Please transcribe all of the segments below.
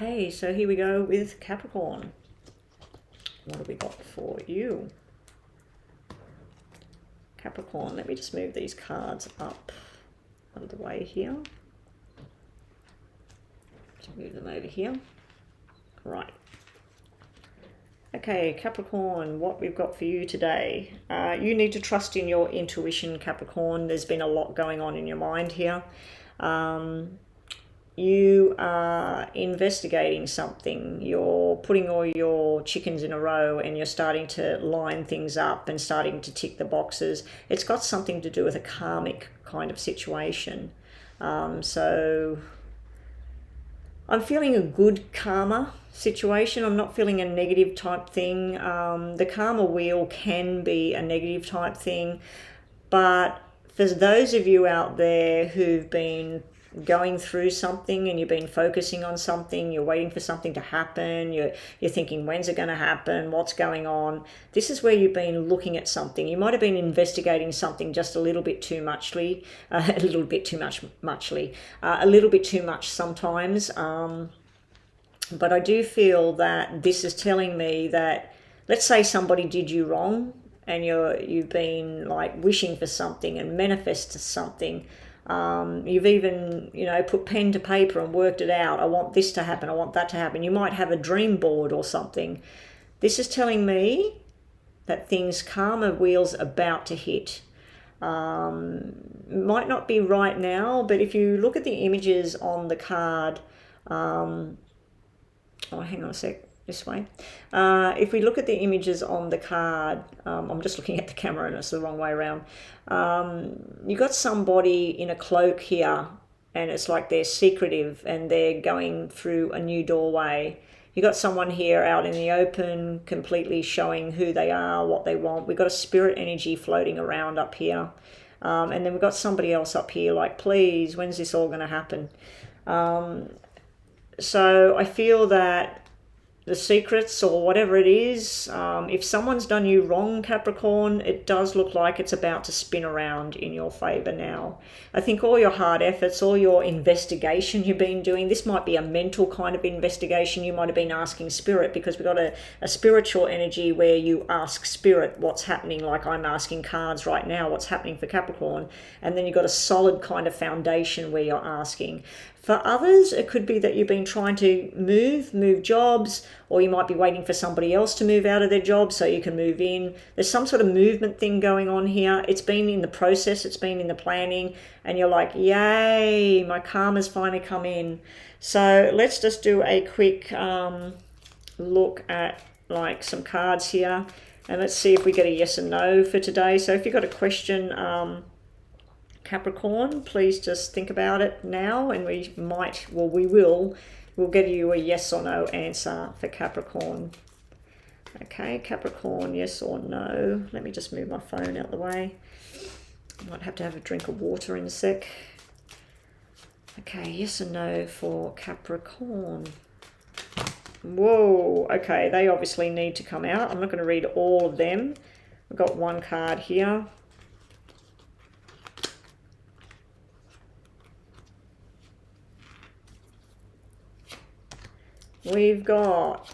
Okay, so here we go with Capricorn. What have we got for you? Capricorn, let me just move these cards up out of the way here. Just move them over here. Right. Okay, Capricorn, what we've got for you today. You need to trust in your intuition, Capricorn. There's been a lot going on in your mind here. You are investigating something. You're putting all your chickens in a row and you're starting to line things up and starting to tick the boxes. It's got something to do with a karmic kind of situation. So I'm feeling a good karma situation. I'm not feeling a negative type thing. The karma wheel can be a negative type thing, but for those of you out there who've been going through something and you've been focusing on something, you're waiting for something to happen, you're thinking, when's it going to happen, what's going on, this is where you've been looking at something. You might have been investigating something just a little bit too muchly, a little bit too much sometimes, but I do feel that this is telling me that, let's say somebody did you wrong and you've been like wishing for something and manifested something. You've even, put pen to paper and worked it out. I want this to happen. I want that to happen. You might have a dream board or something. This is telling me that karma wheel's about to hit. Might not be right now, but if you look at the images on the card, hang on a sec. This way. If we look at the images on the card, I'm just looking at the camera and it's the wrong way around. You got somebody in a cloak here and it's like they're secretive and they're going through a new doorway. You got someone here out in the open, completely showing who they are, what they want. We've got a spirit energy floating around up here. And then we've got somebody else up here like, please, when's this all going to happen? So I feel that the secrets or whatever it is, if someone's done you wrong, Capricorn, it does look like it's about to spin around in your favor now. I think all your hard efforts, all your investigation you've been doing, this might be a mental kind of investigation. You might have been asking spirit, because we've got a spiritual energy where you ask spirit what's happening, like I'm asking cards right now what's happening for Capricorn, and then you've got a solid kind of foundation where you're asking. For others, it could be that you've been trying to move jobs, or you might be waiting for somebody else to move out of their job so you can move in. There's some sort of movement thing going on here. It's been in the process, it's been in the planning, and you're like, yay, my karma's finally come in. So let's just do a quick look at like some cards here, and let's see if we get a yes and no for today. So if you've got a question, Capricorn, please just think about it now, and we'll get you a yes or no answer for Capricorn. Okay, Capricorn, yes or no. Let me just move my phone out of the way. I might have to have a drink of water in a sec. Okay, yes or no for Capricorn. Whoa, okay, they obviously need to come out. I'm not going to read all of them. I've got one card here. We've got,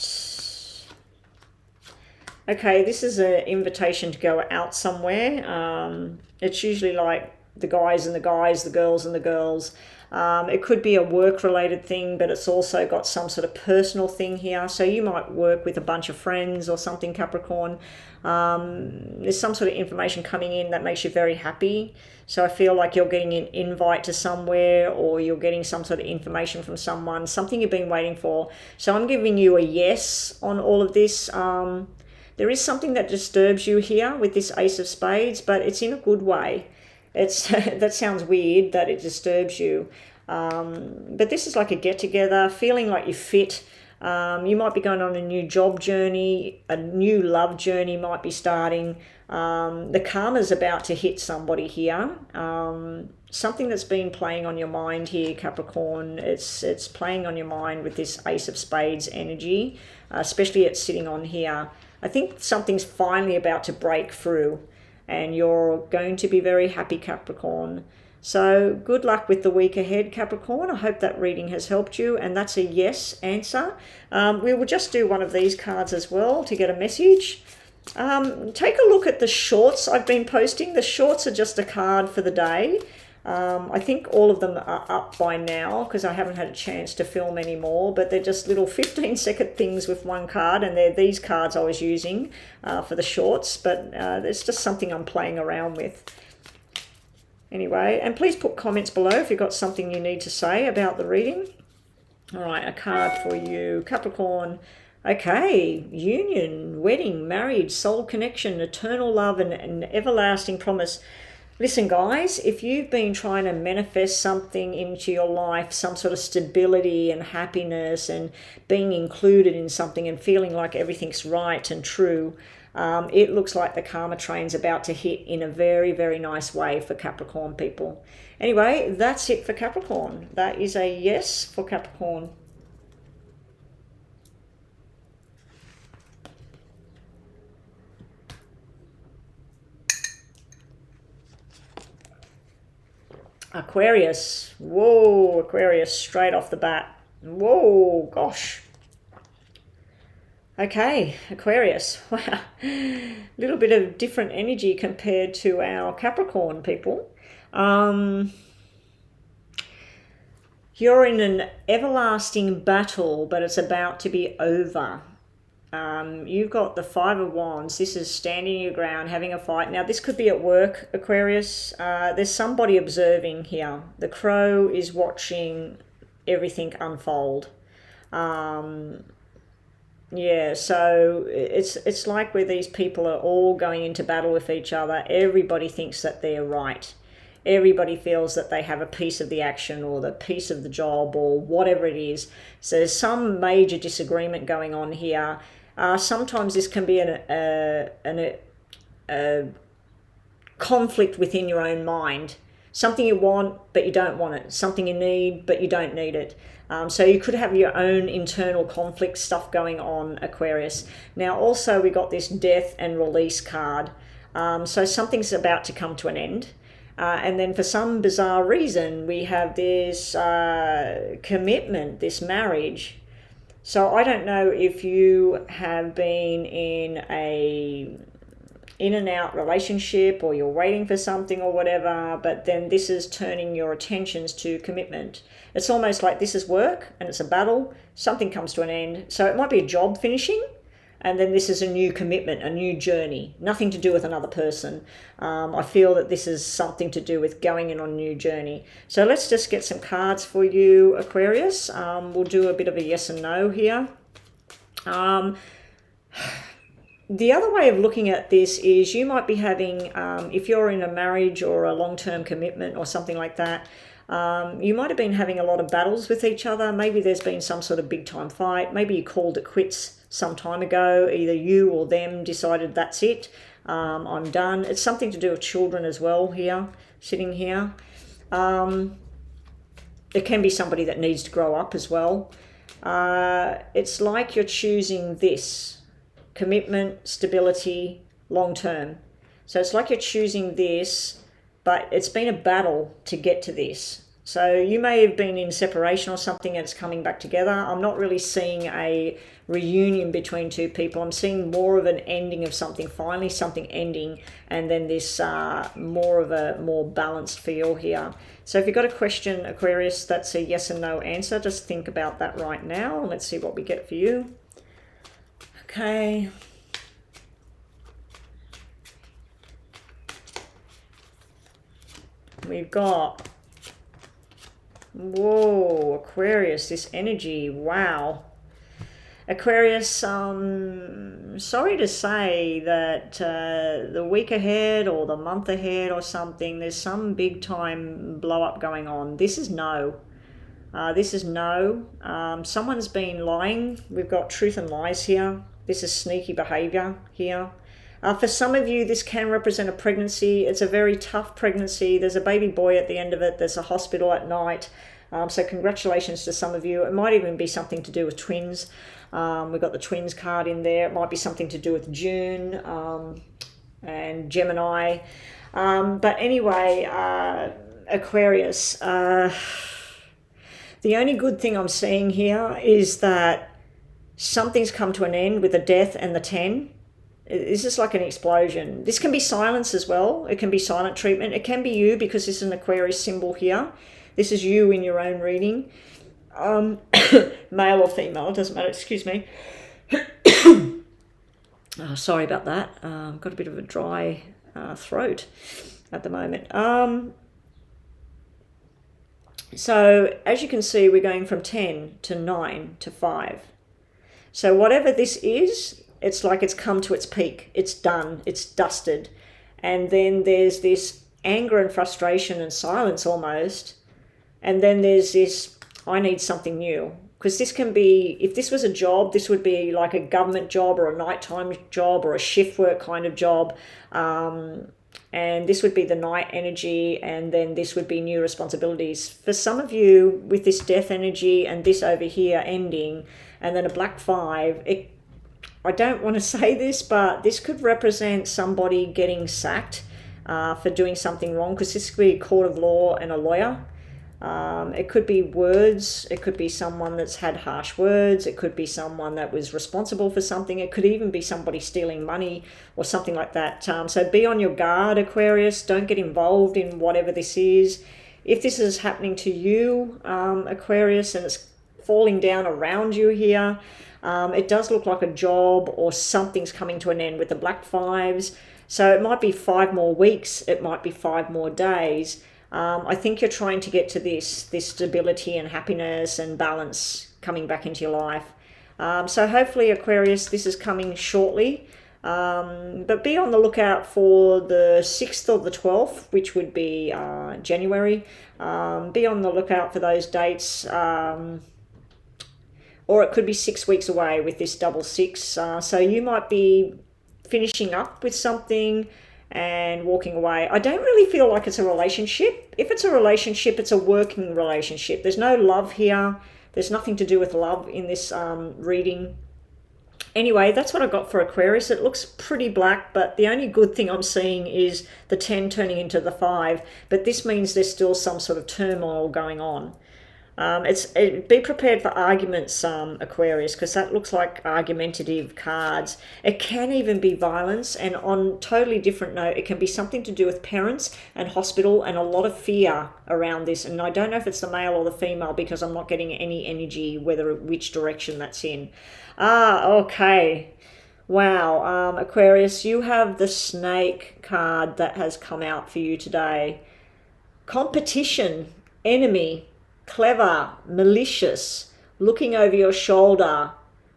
okay, this is an invitation to go out somewhere. It's usually like the guys and the guys, the girls and the girls. It could be a work-related thing, but it's also got some sort of personal thing here. So you might work with a bunch of friends or something, Capricorn. There's some sort of information coming in that makes you very happy. So I feel like you're getting an invite to somewhere, or you're getting some sort of information from someone, something you've been waiting for. So I'm giving you a yes on all of this. There is something that disturbs you here with this Ace of Spades, but it's in a good way. It's that sounds weird that it disturbs you. But this is like a get-together, feeling like you fit. You might be going on a new job journey, a new love journey might be starting. The karma's about to hit somebody here. Something that's been playing on your mind here, Capricorn, it's playing on your mind with this Ace of Spades energy, especially it's sitting on here. I think something's finally about to break through, and you're going to be very happy, Capricorn. So good luck with the week ahead, Capricorn. I hope that reading has helped you, and that's a yes answer. We will just do one of these cards as well to get a message. Take a look at the shorts I've been posting. The shorts are just a card for the day. I think all of them are up by now because I haven't had a chance to film any more, but they're just little 15-second things with one card, and they're these cards I was using for the shorts, but it's just something I'm playing around with. Anyway, and please put comments below if you've got something you need to say about the reading. All right, a card for you, Capricorn. Okay, union, wedding, marriage, soul connection, eternal love, and an everlasting promise. Listen, guys, if you've been trying to manifest something into your life, some sort of stability and happiness and being included in something and feeling like everything's right and true, it looks like the karma train's about to hit in a very, very nice way for Capricorn people. Anyway, that's it for Capricorn. That is a yes for Capricorn. Aquarius. Whoa, Aquarius, straight off the bat. Whoa, gosh. Okay, Aquarius. Wow. Little bit of different energy compared to our Capricorn people. You're in an everlasting battle, but it's about to be over. You've got the Five of Wands. This is standing your ground, having a fight. Now, this could be at work, Aquarius. There's somebody observing here. The crow is watching everything unfold. Yeah, so it's like where these people are all going into battle with each other. Everybody thinks that they're right. Everybody feels that they have a piece of the action or the piece of the job or whatever it is. So there's some major disagreement going on here. Sometimes this can be a conflict within your own mind. Something you want, but you don't want it. Something you need, but you don't need it. So you could have your own internal conflict stuff going on, Aquarius. Now, also, we got this death and release card. So something's about to come to an end. And then for some bizarre reason, we have this commitment, this marriage. So I don't know if you have been in a in and out relationship or you're waiting for something or whatever, but then this is turning your attentions to commitment. It's almost like this is work and it's a battle. Something comes to an end. So it might be a job finishing, and then this is a new commitment, a new journey, nothing to do with another person. I feel that this is something to do with going in on a new journey. So let's just get some cards for you, Aquarius. We'll do a bit of a yes and no here. The other way of looking at this is you might be having, if you're in a marriage or a long-term commitment or something like that, you might have been having a lot of battles with each other. Maybe there's been some sort of big-time fight. Maybe you called it quits some time ago. Either you or them decided that's it, I'm done. It's something to do with children as well here, sitting here. It can be somebody that needs to grow up as well. It's like you're choosing this. Commitment, stability, long-term. So it's like you're choosing this, but it's been a battle to get to this. So you may have been in separation or something and it's coming back together. I'm not really seeing a reunion between two people. I'm seeing more of an ending of something, finally something ending, and then this more of a more balanced feel here. So if you've got a question, Aquarius, that's a yes and no answer. Just think about that right now. Let's see what we get for you. Okay. We've got, whoa, Aquarius, this energy, wow. Aquarius, sorry to say that the week ahead or the month ahead or something, there's some big time blow up going on. This is no. This is no. Someone's been lying. We've got truth and lies here. This is sneaky behavior here. For some of you, this can represent a pregnancy. It's a very tough pregnancy. There's a baby boy at the end of it. There's a hospital at night. So congratulations to some of you. It might even be something to do with twins. We've got the twins card in there. It might be something to do with June and Gemini. But anyway, Aquarius, the only good thing I'm seeing here is that something's come to an end with the death and the 10. This is like an explosion. This can be silence as well. It can be silent treatment. It can be you, because this is an Aquarius symbol here. This is you in your own reading. Male or female, it doesn't matter. Excuse me. Oh, sorry about that. Got a bit of a dry throat at the moment. So as you can see, we're going from 10 to 9 to 5. So whatever this is, it's like it's come to its peak. It's done. It's dusted. And then there's this anger and frustration and silence almost. And then there's this, I need something new. Because this can be, if this was a job, this would be like a government job or a nighttime job or a shift work kind of job. And this would be the night energy, and then this would be new responsibilities. For some of you, with this death energy and this over here ending, and then a black 5, I don't want to say this, but this could represent somebody getting sacked for doing something wrong, because this could be a court of law and a lawyer. It could be words. It could be someone that's had harsh words. It could be someone that was responsible for something. It could even be somebody stealing money or something like that. So be on your guard, Aquarius. Don't get involved in whatever this is. If this is happening to you, Aquarius, and it's falling down around you here, it does look like a job or something's coming to an end with the black 5s. So it might be 5 more weeks. It might be 5 more days. I think you're trying to get to this stability and happiness and balance coming back into your life. So hopefully, Aquarius, this is coming shortly. But be on the lookout for the 6th or the 12th, which would be January. Be on the lookout for those dates. Or it could be 6 weeks away with this double 6. So you might be finishing up with something and walking away. I don't really feel like it's a relationship. If it's a relationship, it's a working relationship. There's no love here. There's nothing to do with love in this reading. Anyway, that's what I got for Aquarius. It looks pretty black, but the only good thing I'm seeing is the 10 turning into the 5. But this means there's still some sort of turmoil going on. Be prepared for arguments, Aquarius, because that looks like argumentative cards. It can even be violence, and on totally different note, it can be something to do with parents and hospital and a lot of fear around this. And I don't know if it's the male or the female, because I'm not getting any energy which direction that's in. Okay. Wow, Aquarius, you have the snake card that has come out for you today. Competition, enemy, clever, malicious, looking over your shoulder,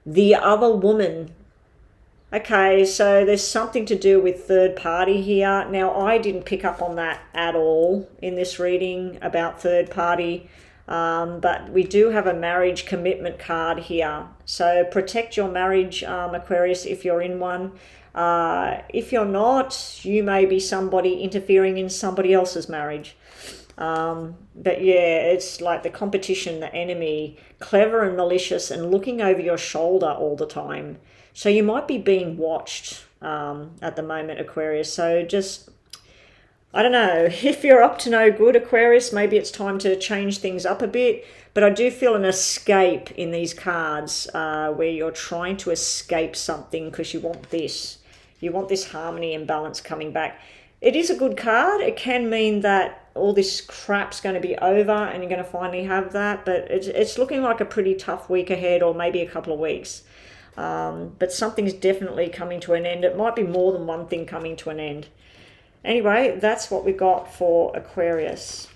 the other woman. Okay, so there's something to do with third party here. Now, I didn't pick up on that at all in this reading about third party, but we do have a marriage commitment card here. So protect your marriage, Aquarius, if you're in one. If you're not, you may be somebody interfering in somebody else's marriage. But yeah, it's like the competition, the enemy, clever and malicious, and looking over your shoulder all the time. So you might be being watched at the moment, Aquarius. So just, I don't know, if you're up to no good, Aquarius, maybe it's time to change things up a bit. But I do feel an escape in these cards where you're trying to escape something because you want this. You want this harmony and balance coming back. It is a good card. It can mean that all this crap's going to be over and you're going to finally have that. But it's looking like a pretty tough week ahead, or maybe a couple of weeks. But something's definitely coming to an end. It might be more than one thing coming to an end. Anyway, that's what we got for Aquarius.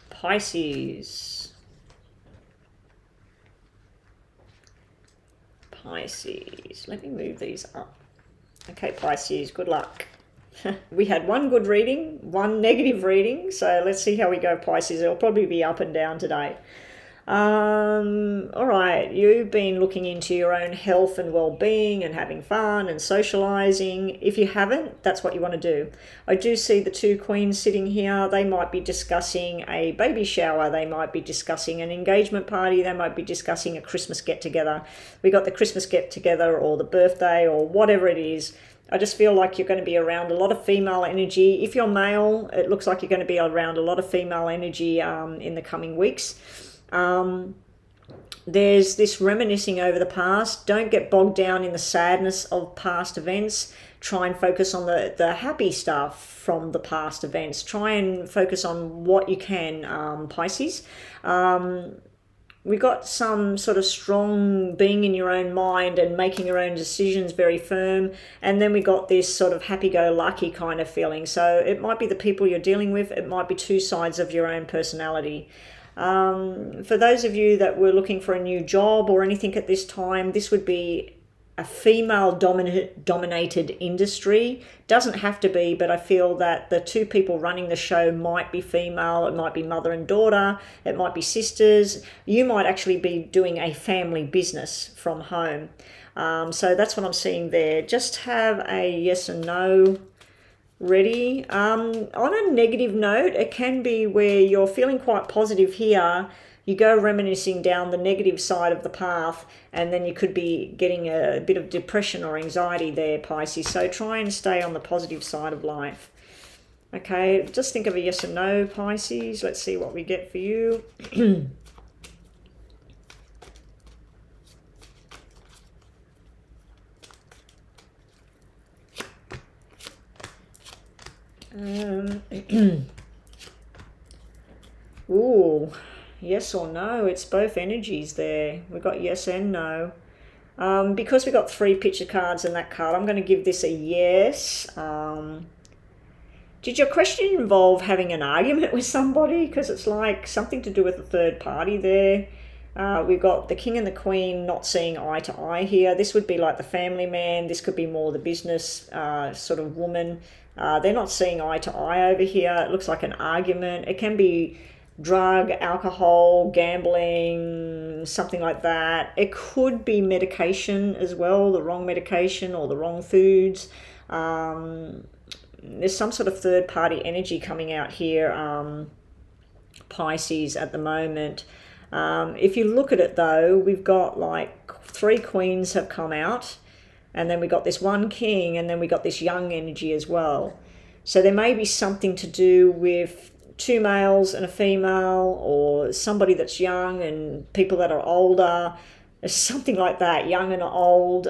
Pisces. Let me move these up. Okay, Pisces, good luck. We had one good reading, one negative reading, so let's see how we go, Pisces. It'll probably be up and down today. All right, you've been looking into your own health and well-being and having fun and socializing. If you haven't, that's what you want to do. I do see the two queens sitting here. They might be discussing a baby shower. They might be discussing an engagement party. They might be discussing a Christmas get-together. We got the Christmas get-together or the birthday or whatever it is. I just feel like you're going to be around a lot of female energy. If you're male, it looks like you're going to be around a lot of female energy in the coming weeks. There's this reminiscing over the past. Don't get bogged down in the sadness of past events. Try and focus on the happy stuff from the past events. Try and focus on what you can, Pisces. We got some sort of strong being in your own mind and making your own decisions very firm. And then we got this sort of happy-go-lucky kind of feeling. So it might be the people you're dealing with. It might be two sides of your own personality. For those of you that were looking for a new job or anything at this time, this would be a female dominated industry. Doesn't have to be, but I feel that the two people running the show might be female. It might be mother and daughter. It might be sisters. You might actually be doing a family business from home. So that's what I'm seeing there. Just have a yes and no ready. On a negative note, it can be where you're feeling quite positive here. You go reminiscing down the negative side of the path, and then you could be getting a bit of depression or anxiety there, Pisces. So try and stay on the positive side of life. Okay, just think of a yes and no, Pisces. Let's see what we get for you. Ooh. Yes or no, it's both energies there. We've got yes and no. Because we got three picture cards in that card, I'm going to give this a yes. Did your question involve having an argument with somebody? Because it's like something to do with a third party there. We've got the king and the queen not seeing eye to eye here. This would be like the family man. This could be more the business sort of woman. They're not seeing eye to eye over here. It looks like an argument. It can be drug, alcohol, gambling, something like that. It could be medication as well, the wrong medication or the wrong foods. There's some sort of third party energy coming out here, Pisces, at the moment. If you look at it though, we've got like three queens have come out, and then we got this one king, and then we got this young energy as well. So there may be something to do with two males and a female, or somebody that's young and people that are older. Something like that, young and old.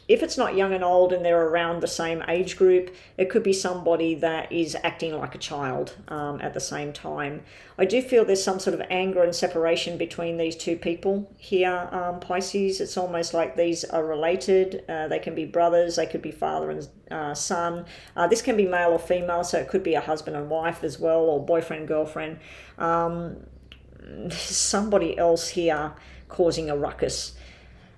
If it's not young and old and they're around the same age group, it could be somebody that is acting like a child at the same time. I do feel there's some sort of anger and separation between these two people here, Pisces. It's almost like these are related. They can be brothers, they could be father and son. This can be male or female, so it could be a husband and wife as well, or boyfriend, girlfriend. Somebody else here causing a ruckus.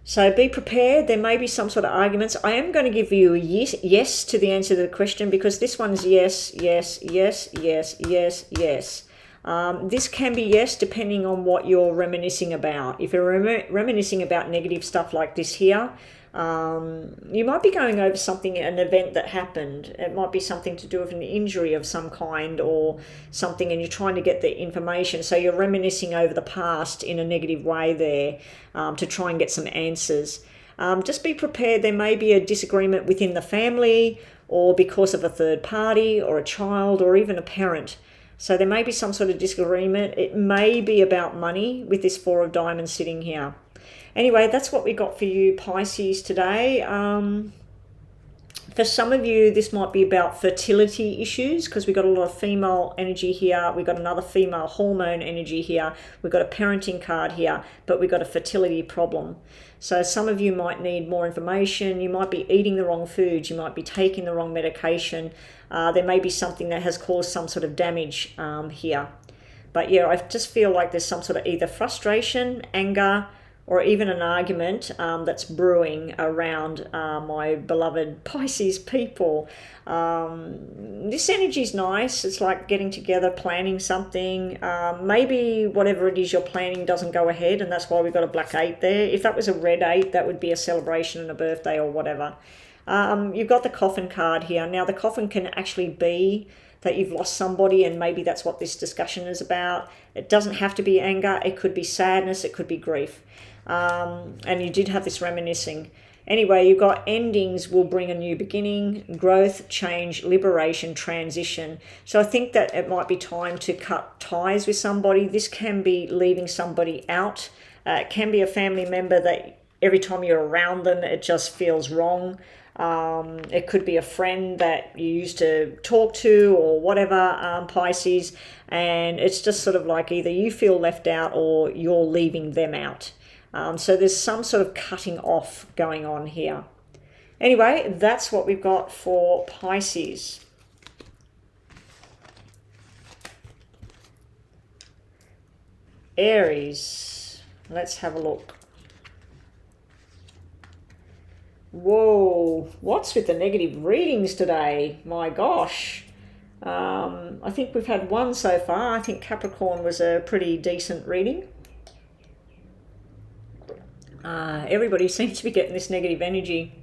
So be prepared. There may be some sort of arguments. I am going to give you a yes to the answer to the question, because this one's yes, yes, yes, yes, yes, yes. This can be yes depending on what you're reminiscing about. If you're reminiscing about negative stuff like this here, you might be going over something, an event that happened. It might be something to do with an injury of some kind or something, and you're trying to get the information. So you're reminiscing over the past in a negative way there, to try and get some answers. Just be prepared. There may be a disagreement within the family, or because of a third party or a child or even a parent. So there may be some sort of disagreement. It may be about money with this Four of Diamonds sitting here. Anyway, that's what we got for you, Pisces, today. For some of you, this might be about fertility issues, because we've got a lot of female energy here. We've got another female hormone energy here. We've got a parenting card here, but we've got a fertility problem. So some of you might need more information. You might be eating the wrong foods. You might be taking the wrong medication. There may be something that has caused some sort of damage here. But yeah, I just feel like there's some sort of either frustration, anger, or even an argument that's brewing around my beloved Pisces people. This energy is nice. It's like getting together, planning something. Maybe whatever it is you're planning doesn't go ahead, and that's why we've got a black 8 there. If that was a red 8, that would be a celebration and a birthday or whatever. You've got the coffin card here. Now, the coffin can actually be that you've lost somebody, and maybe that's what this discussion is about. It doesn't have to be anger. It could be sadness. It could be grief. And you did have this reminiscing. Anyway, you've got endings will bring a new beginning, growth, change, liberation, transition. So I think that it might be time to cut ties with somebody. This can be leaving somebody out. It can be a family member that every time you're around them, it just feels wrong. It could be a friend that you used to talk to or whatever, Pisces. And it's just sort of like either you feel left out or you're leaving them out. So there's some sort of cutting off going on here. Anyway, that's what we've got for Pisces. Aries, let's have a look. Whoa, what's with the negative readings today? My gosh. I think we've had one so far. I think Capricorn was a pretty decent reading. Everybody seems to be getting this negative energy.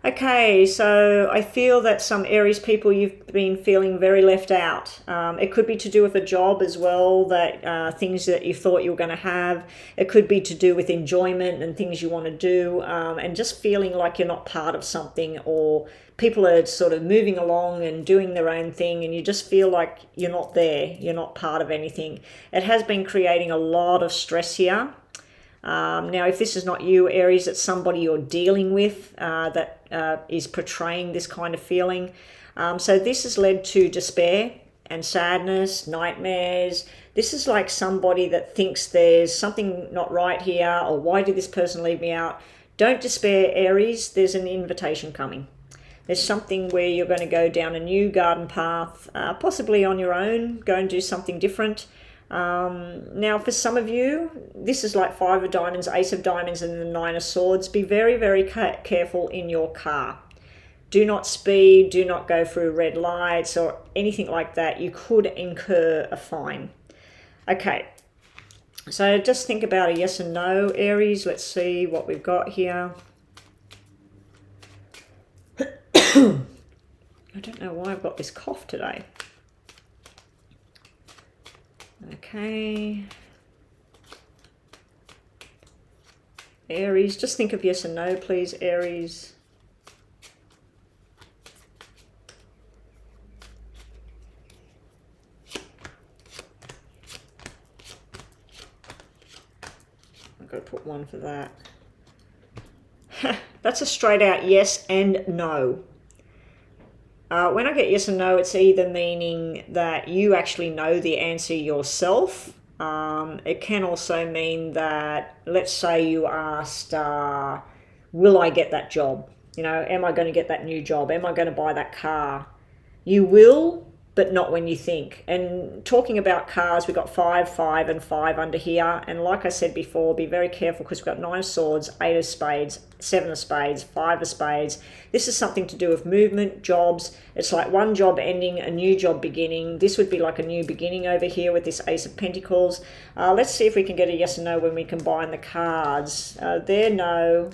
Okay, so I feel that some Aries people, you've been feeling very left out. It could be to do with a job as well, that things that you thought you were going to have. It could be to do with enjoyment and things you want to do, and just feeling like you're not part of something, or people are sort of moving along and doing their own thing, and you just feel like you're not there, you're not part of anything. It has been creating a lot of stress here. Now, if this is not you, Aries, it's somebody you're dealing with that is portraying this kind of feeling. So this has led to despair and sadness, nightmares. This is like somebody that thinks there's something not right here, or why did this person leave me out? Don't despair, Aries. There's an invitation coming. There's something where you're going to go down a new garden path, possibly on your own, go and do something different. Now, for some of you, this is like 5 of diamonds, Ace of diamonds, and the 9 of swords. Be very, very careful in your car. Do not speed, do not go through red lights or anything like that. You could incur a fine. Okay, so just think about a yes and no, Aries. Let's see what we've got here. I don't know why I've got this cough today. Okay. Aries, just think of yes and no, please, Aries. I've got to put 1 for that. That's a straight out yes and no. When I get yes and no, it's either meaning that you actually know the answer yourself. It can also mean that, let's say you asked, will I get that job? You know, am I going to get that new job? Am I going to buy that car? You will, but not when you think. And talking about cars, we've got 5, 5, and 5 under here. And like I said before, be very careful because we've got 9 of swords, 8 of spades, 7 of spades, 5 of spades. This is something to do with movement, jobs. It's like one job ending, a new job beginning. This would be like a new beginning over here with this Ace of Pentacles. Let's see if we can get a yes and no when we combine the cards. They're no,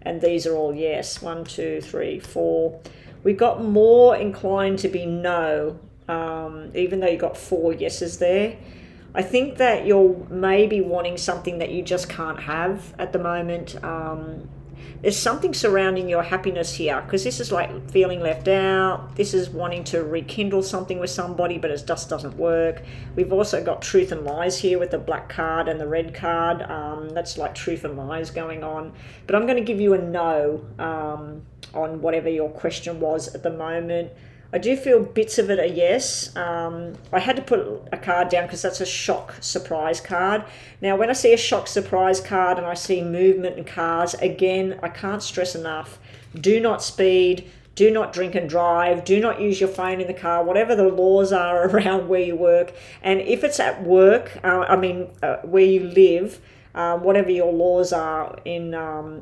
and these are all yes. 1, 2, 3, 4. We got more inclined to be no, even though you got 4 yeses there. I think that you're maybe wanting something that you just can't have at the moment. There's something surrounding your happiness here, because this is like feeling left out. This is wanting to rekindle something with somebody, but it just doesn't work. We've also got truth and lies here with the black card and the red card. That's like truth and lies going on. But I'm going to give you a no on whatever your question was at the moment. I do feel bits of it are yes. I had to put a card down because that's a shock surprise card. Now, when I see a shock surprise card and I see movement and cars, again, I can't stress enough, do not speed, Do not drink and drive. Do not use your phone in the car, whatever the laws are around where you work. And if it's at work, where you live, whatever your laws are in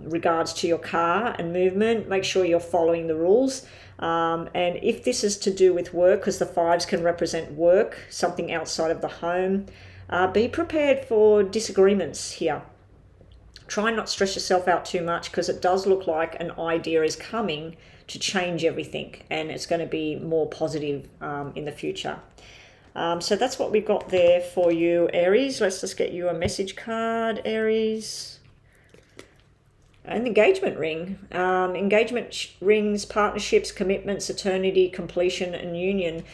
regards to your car and movement, make sure you're following the rules. And if this is to do with work, because the fives can represent work, something outside of the home, be prepared for disagreements here. Try not to stress yourself out too much, because it does look like an idea is coming to change everything, and it's going to be more positive in the future. So that's what we've got there for you, Aries. Let's just get you a message card, Aries. An engagement ring. Engagement rings, partnerships, commitments, eternity, completion, and union.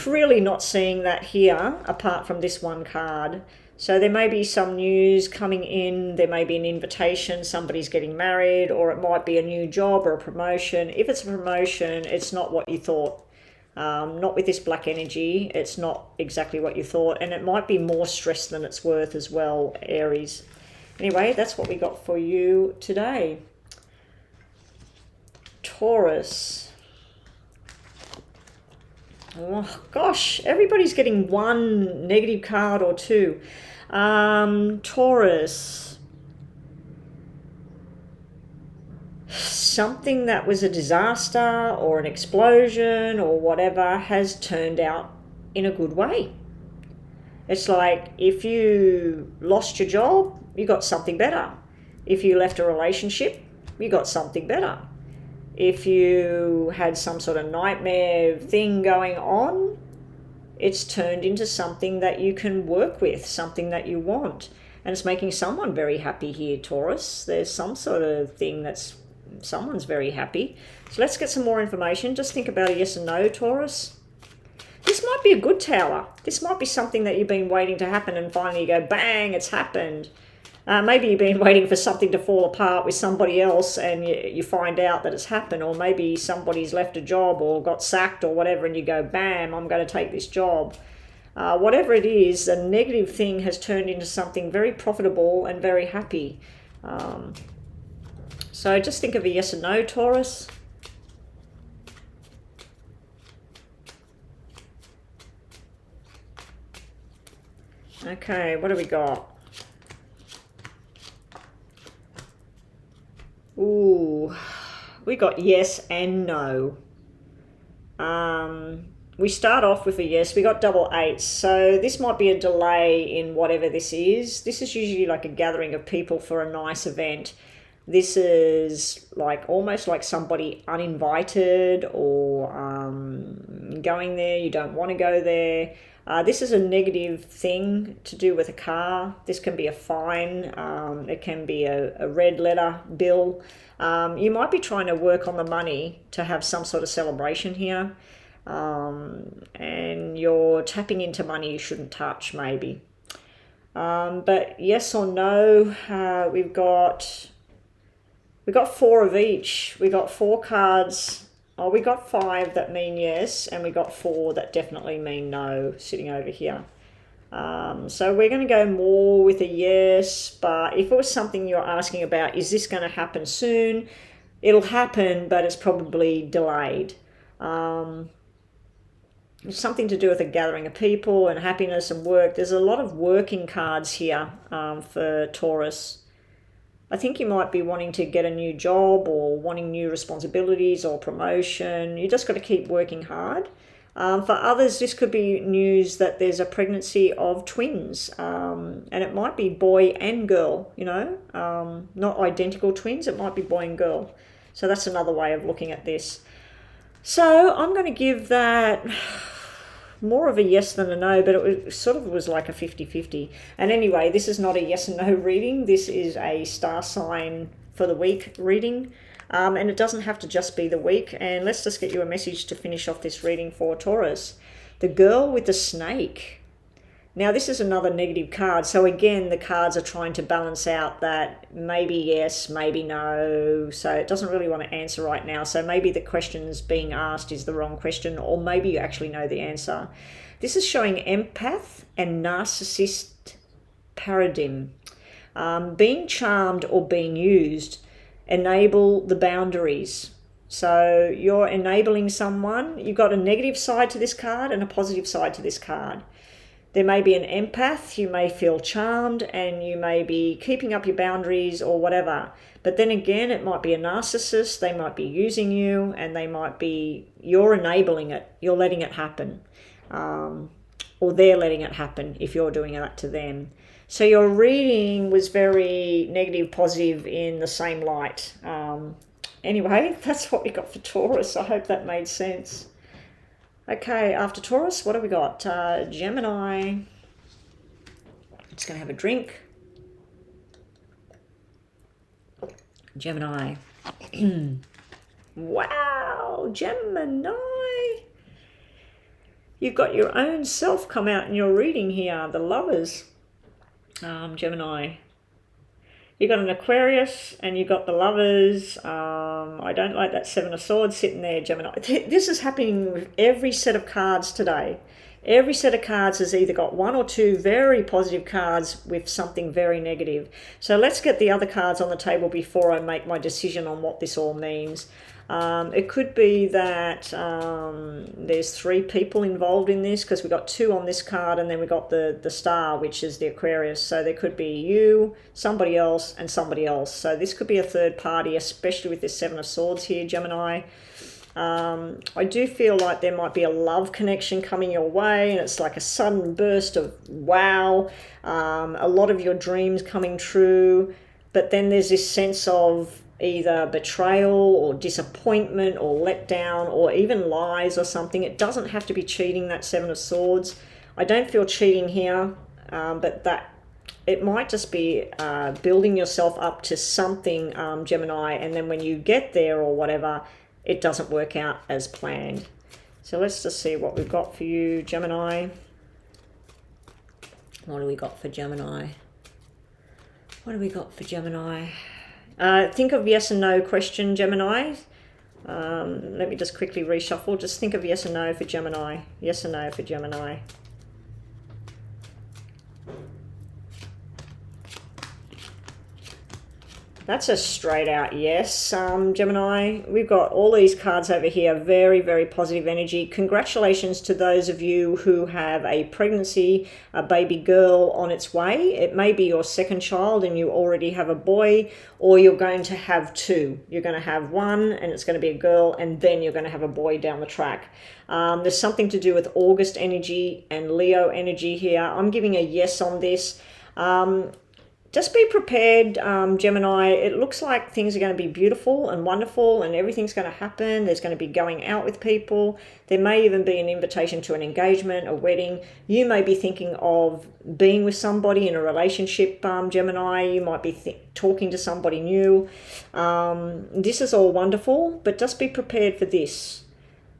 Really not seeing that here apart from this one card. So there may be some news coming in, there may be an invitation, somebody's getting married, or it might be a new job or a promotion. If it's a promotion, it's not what you thought. Not with this black energy, it's not exactly what you thought, and it might be more stress than it's worth as well, Aries. Anyway, that's what we got for you today. Taurus. Oh gosh, everybody's getting one negative card or two. Taurus. Something that was a disaster or an explosion or whatever has turned out in a good way. It's like if you lost your job, you got something better. If you left a relationship, you got something better. If you had some sort of nightmare thing going on, it's turned into something that you can work with, something that you want. And it's making someone very happy here, Taurus. There's some sort of thing that's someone's very happy. So let's get some more information. Just think about a yes and no, Taurus. This might be a good tower. This might be something that you've been waiting to happen, and finally you go, bang, it's happened. Maybe you've been waiting for something to fall apart with somebody else and you find out that it's happened, or maybe somebody's left a job or got sacked or whatever, and you go, bam, I'm going to take this job. Whatever it is, a negative thing has turned into something very profitable and very happy. So just think of a yes and no, Taurus. Okay, what do we got? Ooh, we got yes and no. We start off with a yes. We got double eights. So this might be a delay in whatever this is. This is usually like a gathering of people for a nice event. This is like almost like somebody uninvited or going there. You don't want to go there. This is a negative thing to do with a car. This can be a fine. It can be a red letter bill. You might be trying to work on the money to have some sort of celebration here. And you're tapping into money you shouldn't touch, maybe. But yes or no, we've got four of each. We got four cards. Oh, we got five that mean yes, and we got four that definitely mean no sitting over here. So we're going to go more with a yes, but if it was something you're asking about, is this going to happen soon? It'll happen, but it's probably delayed. It's something to do with a gathering of people and happiness and work. There's a lot of working cards here for Taurus. I think you might be wanting to get a new job or wanting new responsibilities or promotion. You just got to keep working hard. For others, this could be news that there's a pregnancy of twins. And it might be boy and girl, you know, not identical twins. It might be boy and girl. So that's another way of looking at this. So I'm going to give that more of a yes than a no, but it sort of was like a 50-50. And anyway, this is not a yes and no reading. This is a star sign for the week reading. And it doesn't have to just be the week. And let's just get you a message to finish off this reading for Taurus. The girl with the snake. Now, this is another negative card. So again, the cards are trying to balance out that maybe yes, maybe no. So it doesn't really want to answer right now. So maybe the questions being asked is the wrong question, or maybe you actually know the answer. This is showing empath and narcissist paradigm. Being charmed or being used enable the boundaries. So you're enabling someone. You've got a negative side to this card and a positive side to this card. There may be an empath, you may feel charmed and you may be keeping up your boundaries or whatever. But then again, it might be a narcissist, they might be using you, and you're enabling it, you're letting it happen. Or they're letting it happen if you're doing that to them. So your reading was very negative, positive in the same light. Anyway, that's what we got for Taurus. I hope that made sense. Okay, after Taurus, what have we got? Gemini. Just going to have a drink. Gemini. Wow, Gemini. You've got your own self come out in your reading here, the Lovers. Gemini. You got an Aquarius and you got the Lovers. I don't like that Seven of Swords sitting there, Gemini. This is happening with every set of cards today. Every set of cards has either got one or two very positive cards with something very negative. So let's get the other cards on the table before I make my decision on what this all means. It could be that there's three people involved in this, because we got two on this card and then we got the star, which is the Aquarius. So there could be you, somebody else, and somebody else. So this could be a third party, especially with this Seven of Swords here, Gemini. I do feel like there might be a love connection coming your way, and it's like a sudden burst of wow, a lot of your dreams coming true. But then there's this sense of either betrayal or disappointment or letdown or even lies or something. It doesn't have to be cheating, that Seven of Swords. I don't feel cheating here, but that it might just be building yourself up to something, Gemini, and then when you get there or whatever, it doesn't work out as planned. So let's just see what we've got for you, Gemini. What do we got for Gemini? What do we got for Gemini? Think of yes and no question, Gemini. Let me just quickly reshuffle. Just think of yes and no for Gemini. Yes and no for Gemini. That's a straight out yes, Gemini. We've got all these cards over here, very, very positive energy. Congratulations to those of you who have a pregnancy, a baby girl on its way. It may be your second child and you already have a boy, or you're going to have two. You're going to have one and it's going to be a girl, and then you're going to have a boy down the track. There's something to do with August energy and Leo energy here. I'm giving a yes on this. Just be prepared, Gemini. It looks like things are going to be beautiful and wonderful and everything's going to happen. There's going to be going out with people. There may even be an invitation to an engagement, a wedding. You may be thinking of being with somebody in a relationship, Gemini. You might be talking to somebody new. This is all wonderful, but just be prepared for this.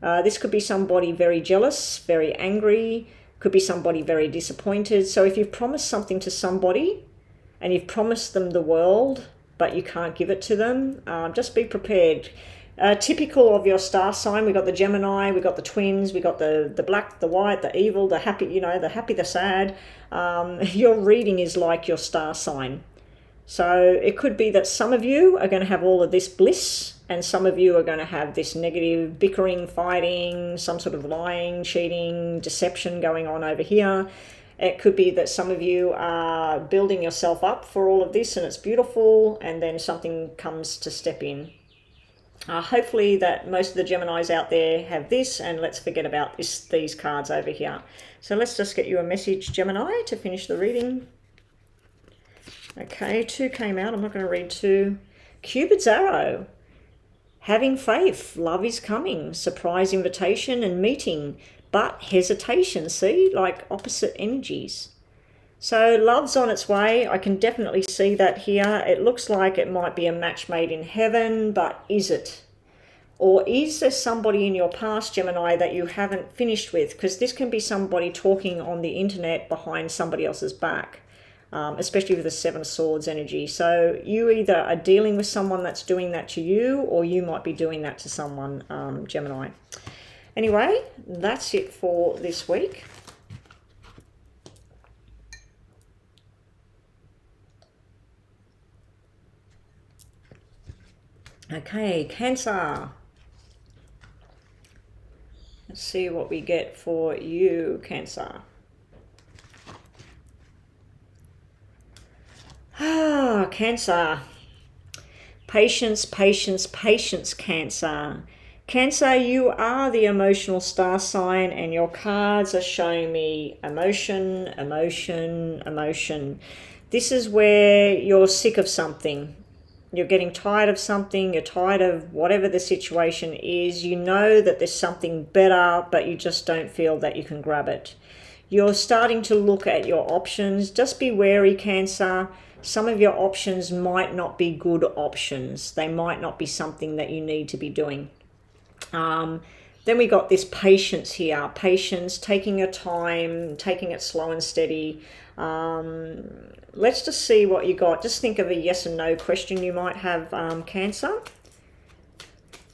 This could be somebody very jealous, very angry. Could be somebody very disappointed. So if you've promised something to somebody, and you've promised them the world, but you can't give it to them, just be prepared. Typical of your star sign, we got the Gemini, we got the twins, we got the black, the white, the evil, the happy, the happy, the sad. Your reading is like your star sign. So it could be that some of you are going to have all of this bliss, and some of you are going to have this negative bickering, fighting, some sort of lying, cheating, deception going on over here. It could be that some of you are building yourself up for all of this and it's beautiful, and then something comes to step in. Hopefully that most of the Geminis out there have this, and let's forget about these cards over here. So let's just get you a message, Gemini, to finish the reading. Okay, 2 came out. I'm not going to read 2. Cupid's arrow. Having faith. Love is coming. Surprise invitation and meeting. But hesitation, see, like opposite energies. So love's on its way. I can definitely see that here. It looks like it might be a match made in heaven, but is it? Or is there somebody in your past, Gemini, that you haven't finished with? Because this can be somebody talking on the internet behind somebody else's back, especially with the Seven of Swords energy. So you either are dealing with someone that's doing that to you, or you might be doing that to someone, Gemini. Anyway, that's it for this week. Okay, Cancer. see what we get for you, Cancer. Ah, Cancer. Patience, patience, patience, Cancer. Cancer, you are the emotional star sign, and your cards are showing me emotion, emotion, emotion. This is where you're sick of something. You're getting tired of something. You're tired of whatever the situation is. You know that there's something better, but you just don't feel that you can grab it. You're starting to look at your options. Just be wary, Cancer. Some of your options might not be good options. They might not be something that you need to be doing. Then we got this patience here. Patience, taking your time, taking it slow and steady. Let's just see what you got. Just think of a yes and no question you might have, Cancer.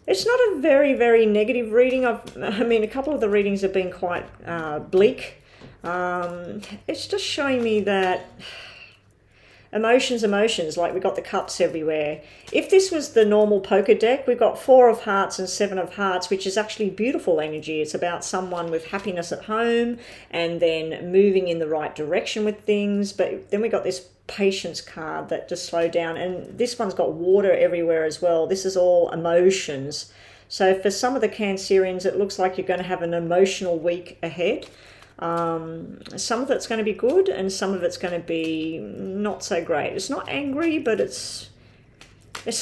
It's not a very, very negative reading. I mean, a couple of the readings have been quite bleak. It's just showing me that emotions, like we got the cups everywhere. If this was the normal poker deck, we've got 4 of hearts and 7 of hearts, which is actually beautiful energy. It's about someone with happiness at home and then moving in the right direction with things. But then we got this patience card that just slow down, and this one's got water everywhere as well. This is all emotions. So for some of the Cancerians, it looks like you're going to have an emotional week ahead. Some of it's going to be good and some of it's going to be not so great. It's not angry, but it's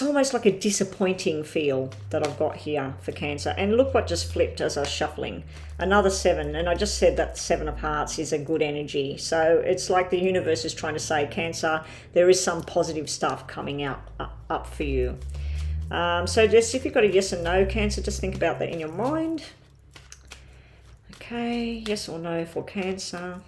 almost like a disappointing feel that I've got here for Cancer. And look what just flipped as I was shuffling. Another 7, and I just said that the 7 of hearts is a good energy. So it's like the universe is trying to say, Cancer, there is some positive stuff coming out up for you. So just if you've got a yes and no, Cancer, just think about that in your mind. Okay, yes or no for Cancer.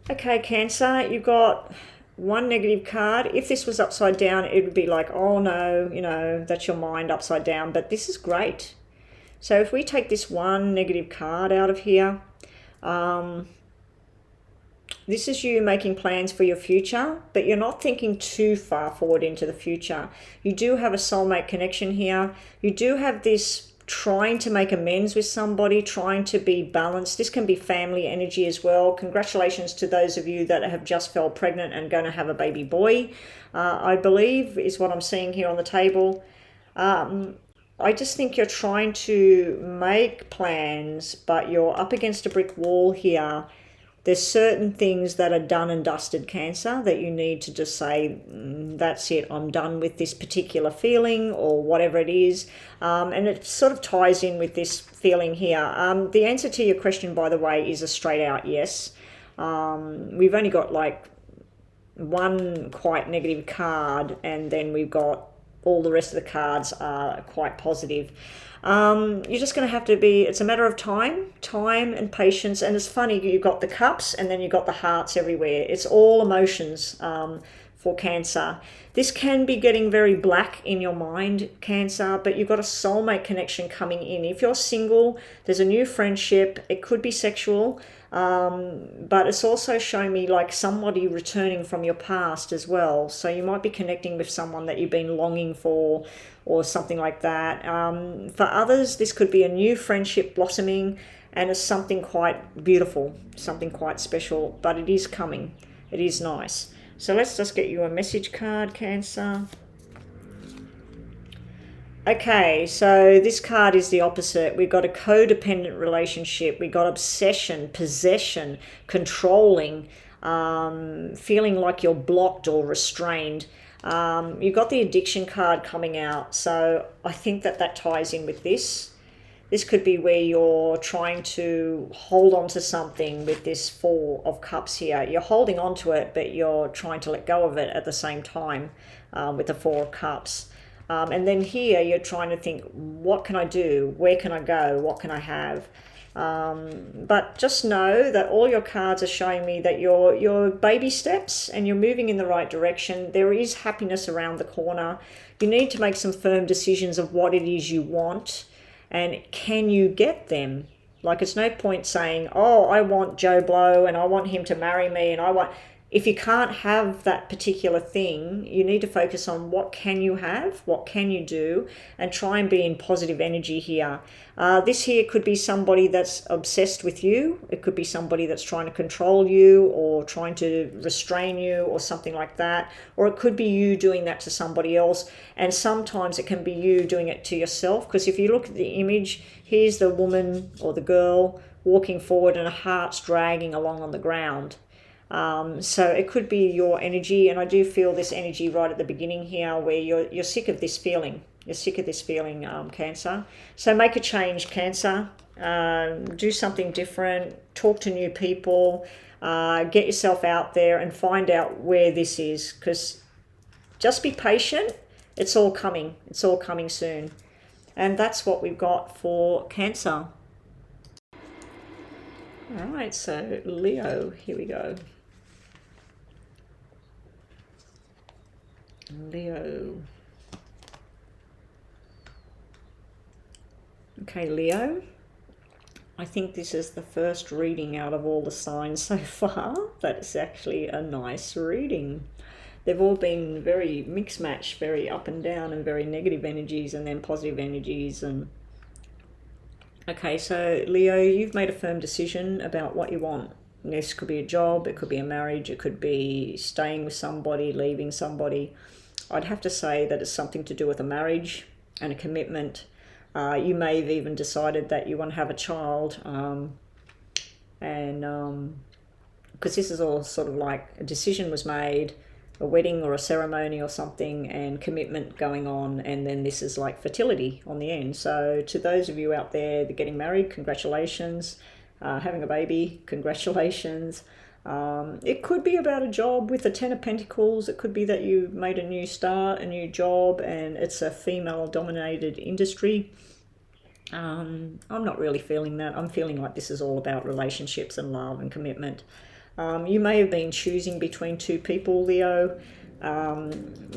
Okay, Cancer, you've got 1 negative card. If this was upside down, it would be like, oh no, you know, that's your mind upside down. But this is great. So if we take this 1 negative card out of here, this is you making plans for your future, but you're not thinking too far forward into the future. You do have a soulmate connection here. You do have this trying to make amends with somebody, trying to be balanced. This can be family energy as well. Congratulations to those of you that have just fell pregnant and going to have a baby boy, I believe is what I'm seeing here on the table. I just think you're trying to make plans, but you're up against a brick wall here. There's certain things that are done and dusted, Cancer, that you need to just say, that's it, I'm done with this particular feeling or whatever it is. And it sort of ties in with this feeling here. The answer to your question, by the way, is a straight out yes. We've only got like 1 quite negative card, and then we've got all the rest of the cards are quite positive. You're just going to have to be, it's a matter of time and patience. And it's funny, you've got the cups and then you've got the hearts everywhere. It's all emotions for Cancer. This can be getting very black in your mind, Cancer, but you've got a soulmate connection coming in. If you're single, there's a new friendship. It could be sexual, but it's also showing me like somebody returning from your past as well. So you might be connecting with someone that you've been longing for or something like that. For others, this could be a new friendship blossoming, and it's something quite beautiful, something quite special, but it is coming. It is nice. So let's just get you a message card, Cancer. Okay, so this card is the opposite. We've got a codependent relationship. We've got obsession, possession, controlling, feeling like you're blocked or restrained. You've got the addiction card coming out. So I think that ties in with this. This could be where you're trying to hold on to something with this 4 of Cups here. You're holding on to it, but you're trying to let go of it at the same time with the 4 of Cups. And then here you're trying to think, what can I do? Where can I go? What can I have? But just know that all your cards are showing me that you're baby steps and you're moving in the right direction. There is happiness around the corner. You need to make some firm decisions of what it is you want. And can you get them? Like, it's no point saying, oh, I want Joe Blow and I want him to marry me and I want... if you can't have that particular thing, you need to focus on what can you have, what can you do, and try and be in positive energy here. This here could be somebody that's obsessed with you. It could be somebody that's trying to control you or trying to restrain you or something like that. Or it could be you doing that to somebody else. And sometimes it can be you doing it to yourself. Because if you look at the image, here's the woman or the girl walking forward and her heart's dragging along on the ground. So it could be your energy, and I do feel this energy right at the beginning here where you're sick of this feeling. You're sick of this feeling, Cancer. So make a change, Cancer. Do something different. Talk to new people. Get yourself out there and find out where this is, because just be patient. It's all coming. It's all coming soon. And that's what we've got for Cancer. All right, so Leo, here we go. Leo. Okay, Leo. I think this is the first reading out of all the signs so far that's actually a nice reading. They've all been very mixed match, very up and down, and very negative energies and then positive energies. And okay, so Leo, you've made a firm decision about what you want. This could be a job, it could be a marriage, it could be staying with somebody, leaving somebody. I'd have to say that it's something to do with a marriage and a commitment. You may have even decided that you want to have a child, because this is all sort of like a decision was made, a wedding or a ceremony or something, and commitment going on, and then this is like fertility on the end. So to those of you out there that are getting married, congratulations. Having a baby, congratulations. It could be about a job with the Ten of Pentacles. It could be that you made a new start, a new job, and it's a female-dominated industry. I'm not really feeling that. I'm feeling like this is all about relationships and love and commitment. You may have been choosing between two people, Leo.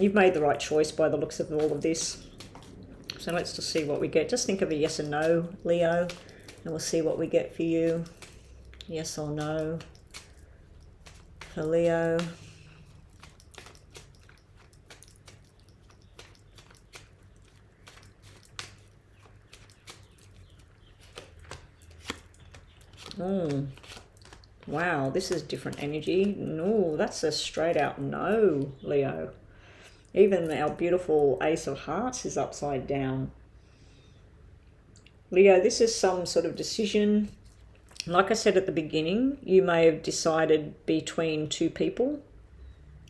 You've made the right choice by the looks of all of this. So let's just see what we get. Just think of a yes and no, Leo, and we'll see what we get for you. Yes or no for Leo. Wow, this is different energy. No, that's a straight out no, Leo. Even our beautiful Ace of Hearts is upside down. Leo, this is some sort of decision. Like I said at the beginning, you may have decided between two people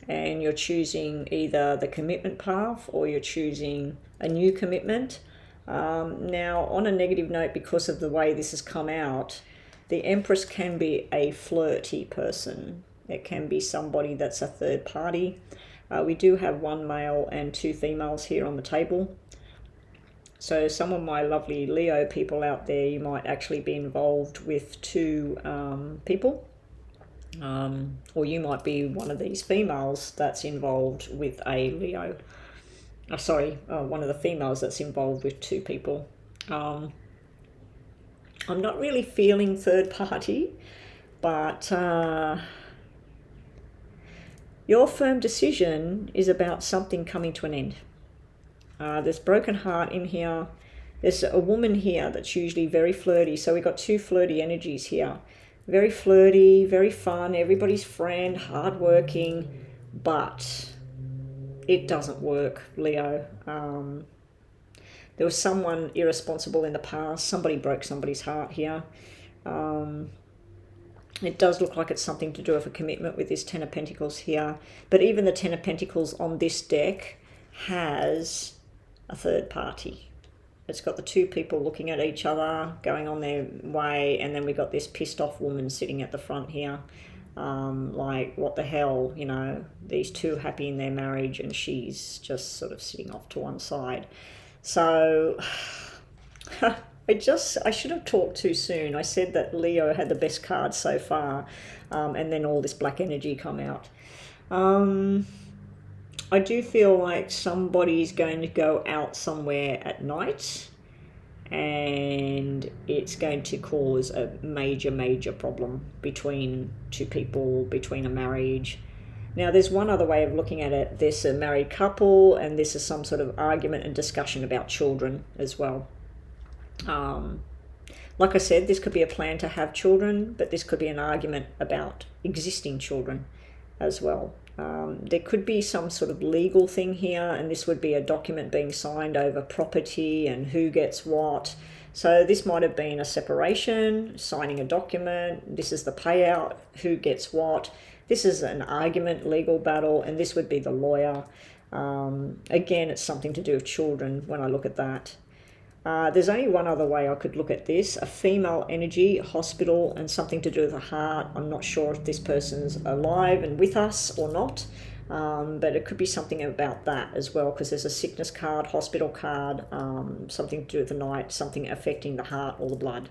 and you're choosing either the commitment path or you're choosing a new commitment. Now, on a negative note, because of the way this has come out, the Empress can be a flirty person. It can be somebody that's a third party. We do have one male and two females here on the table. So some of my lovely Leo people out there, you might actually be involved with two people. Or you might be one of these females that's involved with a Leo. One of the females that's involved with two people. I'm not really feeling third party, but your firm decision is about something coming to an end. There's broken heart in here. There's a woman here that's usually very flirty. So we've got two flirty energies here. Very flirty, very fun, everybody's friend, hardworking, but it doesn't work, Leo. There was someone irresponsible in the past. Somebody broke somebody's heart here. It does look like it's something to do with a commitment with this Ten of Pentacles here. But even the Ten of Pentacles on this deck has a third party. It's got the two people looking at each other, going on their way, and then we got this pissed off woman sitting at the front here. Like, what the hell, you know, these two happy in their marriage and she's just sort of sitting off to one side. So I should have talked too soon. I said that Leo had the best card so far, and then all this black energy come out. I do feel like somebody's going to go out somewhere at night and it's going to cause a major problem between two people, between a marriage. Now, there's one other way of looking at it. There's a married couple, and this is some sort of argument and discussion about children as well. Like I said, this could be a plan to have children, but this could be an argument about existing children as well. There could be some sort of legal thing here, and this would be a document being signed over property and who gets what. So this might have been a separation, signing a document. This is the payout, who gets what. This is an argument, legal battle, and this would be the lawyer. Again, it's something to do with children when I look at that. There's only one other way I could look at this: a female energy, hospital, and something to do with the heart. I'm not sure if this person's alive and with us or not, but it could be something about that as well, because there's a sickness card, hospital card, something to do with the night, something affecting the heart or the blood.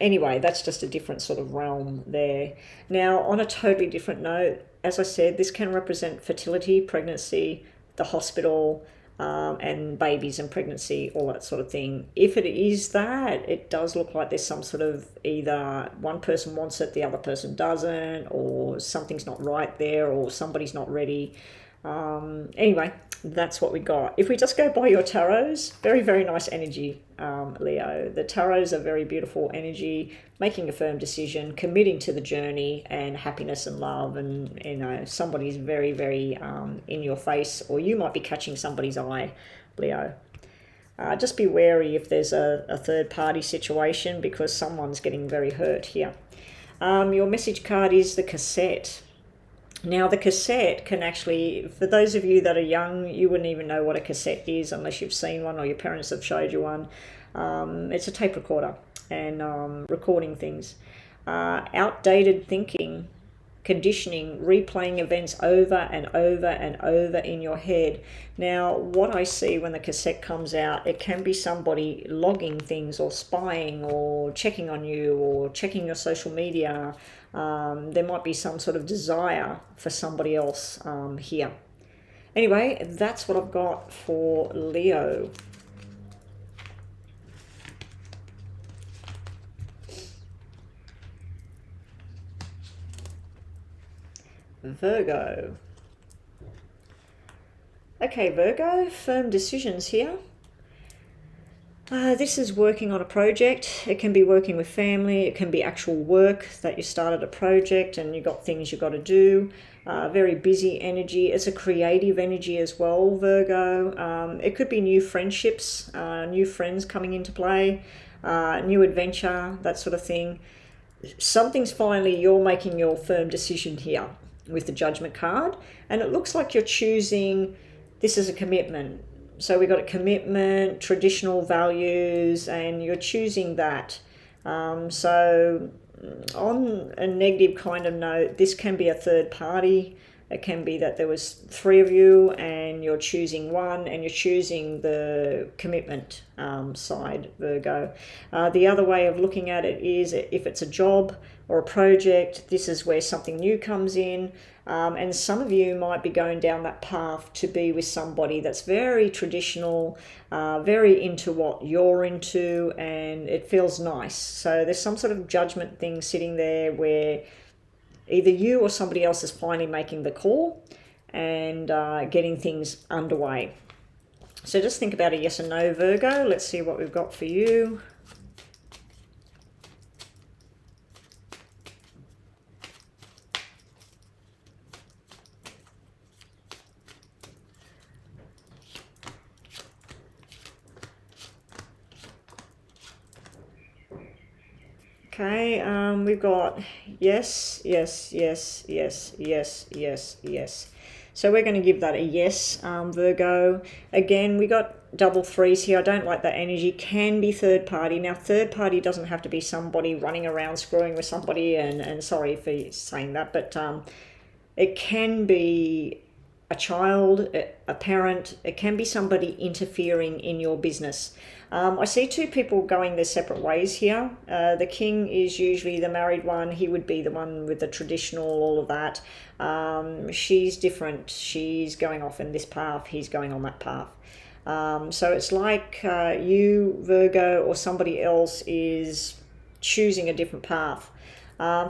Anyway, that's just a different sort of realm there. Now, on a totally different note, as I said, this can represent fertility, pregnancy, the hospital, and babies and pregnancy, all that sort of thing. If it is that, it does look like there's some sort of, either one person wants it, the other person doesn't, or something's not right there, or somebody's not ready. Anyway, that's what we got. If we just go by your tarots, very, very nice energy, Leo. The tarots are very beautiful energy, making a firm decision, committing to the journey, and happiness and love. And, you know, somebody's very, very in your face, or you might be catching somebody's eye, Leo. Just be wary if there's a third party situation, because someone's getting very hurt here. Your message card is the cassette. Now, the cassette can actually, for those of you that are young, you wouldn't even know what a cassette is unless you've seen one or your parents have showed you one. It's a tape recorder and recording things. Outdated thinking, conditioning, replaying events over and over and over in your head. Now, what I see when the cassette comes out, it can be somebody logging things or spying or checking on you or checking your social media. There might be some sort of desire for somebody else here. Anyway, that's what I've got for Leo. Virgo. Okay, Virgo, firm decisions here. This is working on a project. It can be working with family. It can be actual work that you started a project and you got things you got to do. Very busy energy. It's a creative energy as well, Virgo. It could be new friendships, new friends coming into play, new adventure, that sort of thing. Something's finally, you're making your firm decision here with the Judgment card. And it looks like you're choosing, this is a commitment. So we got a commitment, traditional values, and you're choosing that. So on a negative kind of note, this can be a third party. It can be that there was three of you and you're choosing one, and you're choosing the commitment side, Virgo. The other way of looking at it is if it's a job or a project, this is where something new comes in. And some of you might be going down that path to be with somebody that's very traditional, very into what you're into, and it feels nice. So there's some sort of judgment thing sitting there where either you or somebody else is finally making the call and getting things underway. So just think about a yes or no, Virgo. Let's see what we've got for you. Okay, we've got yes, yes, yes, yes, yes, yes, yes. So we're going to give that a yes, Virgo. Again, we got double threes here. I don't like that energy. Can be third party. Now, third party doesn't have to be somebody running around screwing with somebody, and sorry for saying that, but it can be a child, a parent. It can be somebody interfering in your business. I see two people going their separate ways here. The king is usually the married one. He would be the one with the traditional, all of that. She's different. She's going off in this path. He's going on that path. So it's like you, Virgo, or somebody else is choosing a different path.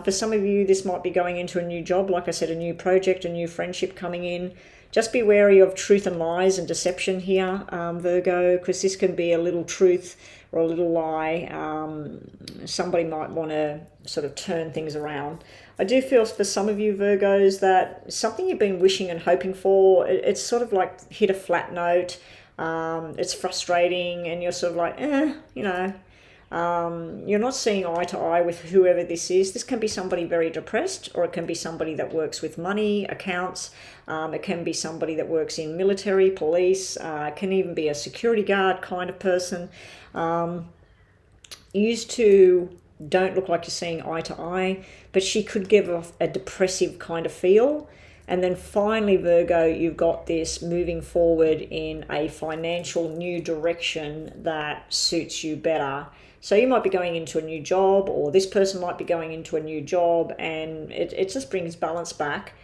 For some of you, this might be going into a new job, like I said, a new project, a new friendship coming in. Just be wary of truth and lies and deception here, Virgo, because this can be a little truth or a little lie. Somebody might want to sort of turn things around. I do feel for some of you Virgos that something you've been wishing and hoping for, it's sort of like hit a flat note. It's frustrating and you're sort of like, you know, you're not seeing eye to eye with whoever this is. This can be somebody very depressed, or it can be somebody that works with money, accounts. It can be somebody that works in military, police. It can even be a security guard kind of person. Used to don't look like you're seeing eye to eye, but she could give off a depressive kind of feel. And then finally, Virgo, you've got this moving forward in a financial new direction that suits you better. So you might be going into a new job, or this person might be going into a new job, and it just brings balance back.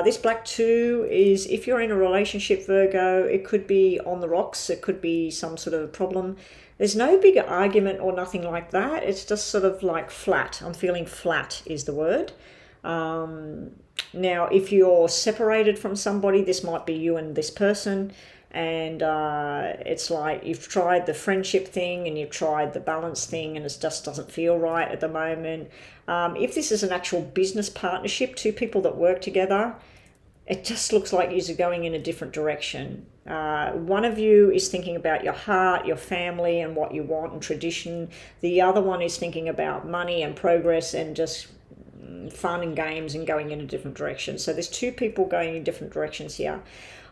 This black 2 is, if you're in a relationship, Virgo, it could be on the rocks. It could be some sort of problem. There's no big argument or nothing like that. It's just sort of like flat. I'm feeling flat is the word. Now, if you're separated from somebody, this might be you and this person. And it's like you've tried the friendship thing and you've tried the balance thing, and it just doesn't feel right at the moment. If this is an actual business partnership, two people that work together, it just looks like you're going in a different direction. One of you is thinking about your heart, your family, and what you want and tradition. The other one is thinking about money and progress and just fun and games and going in a different direction. So there's two people going in different directions here.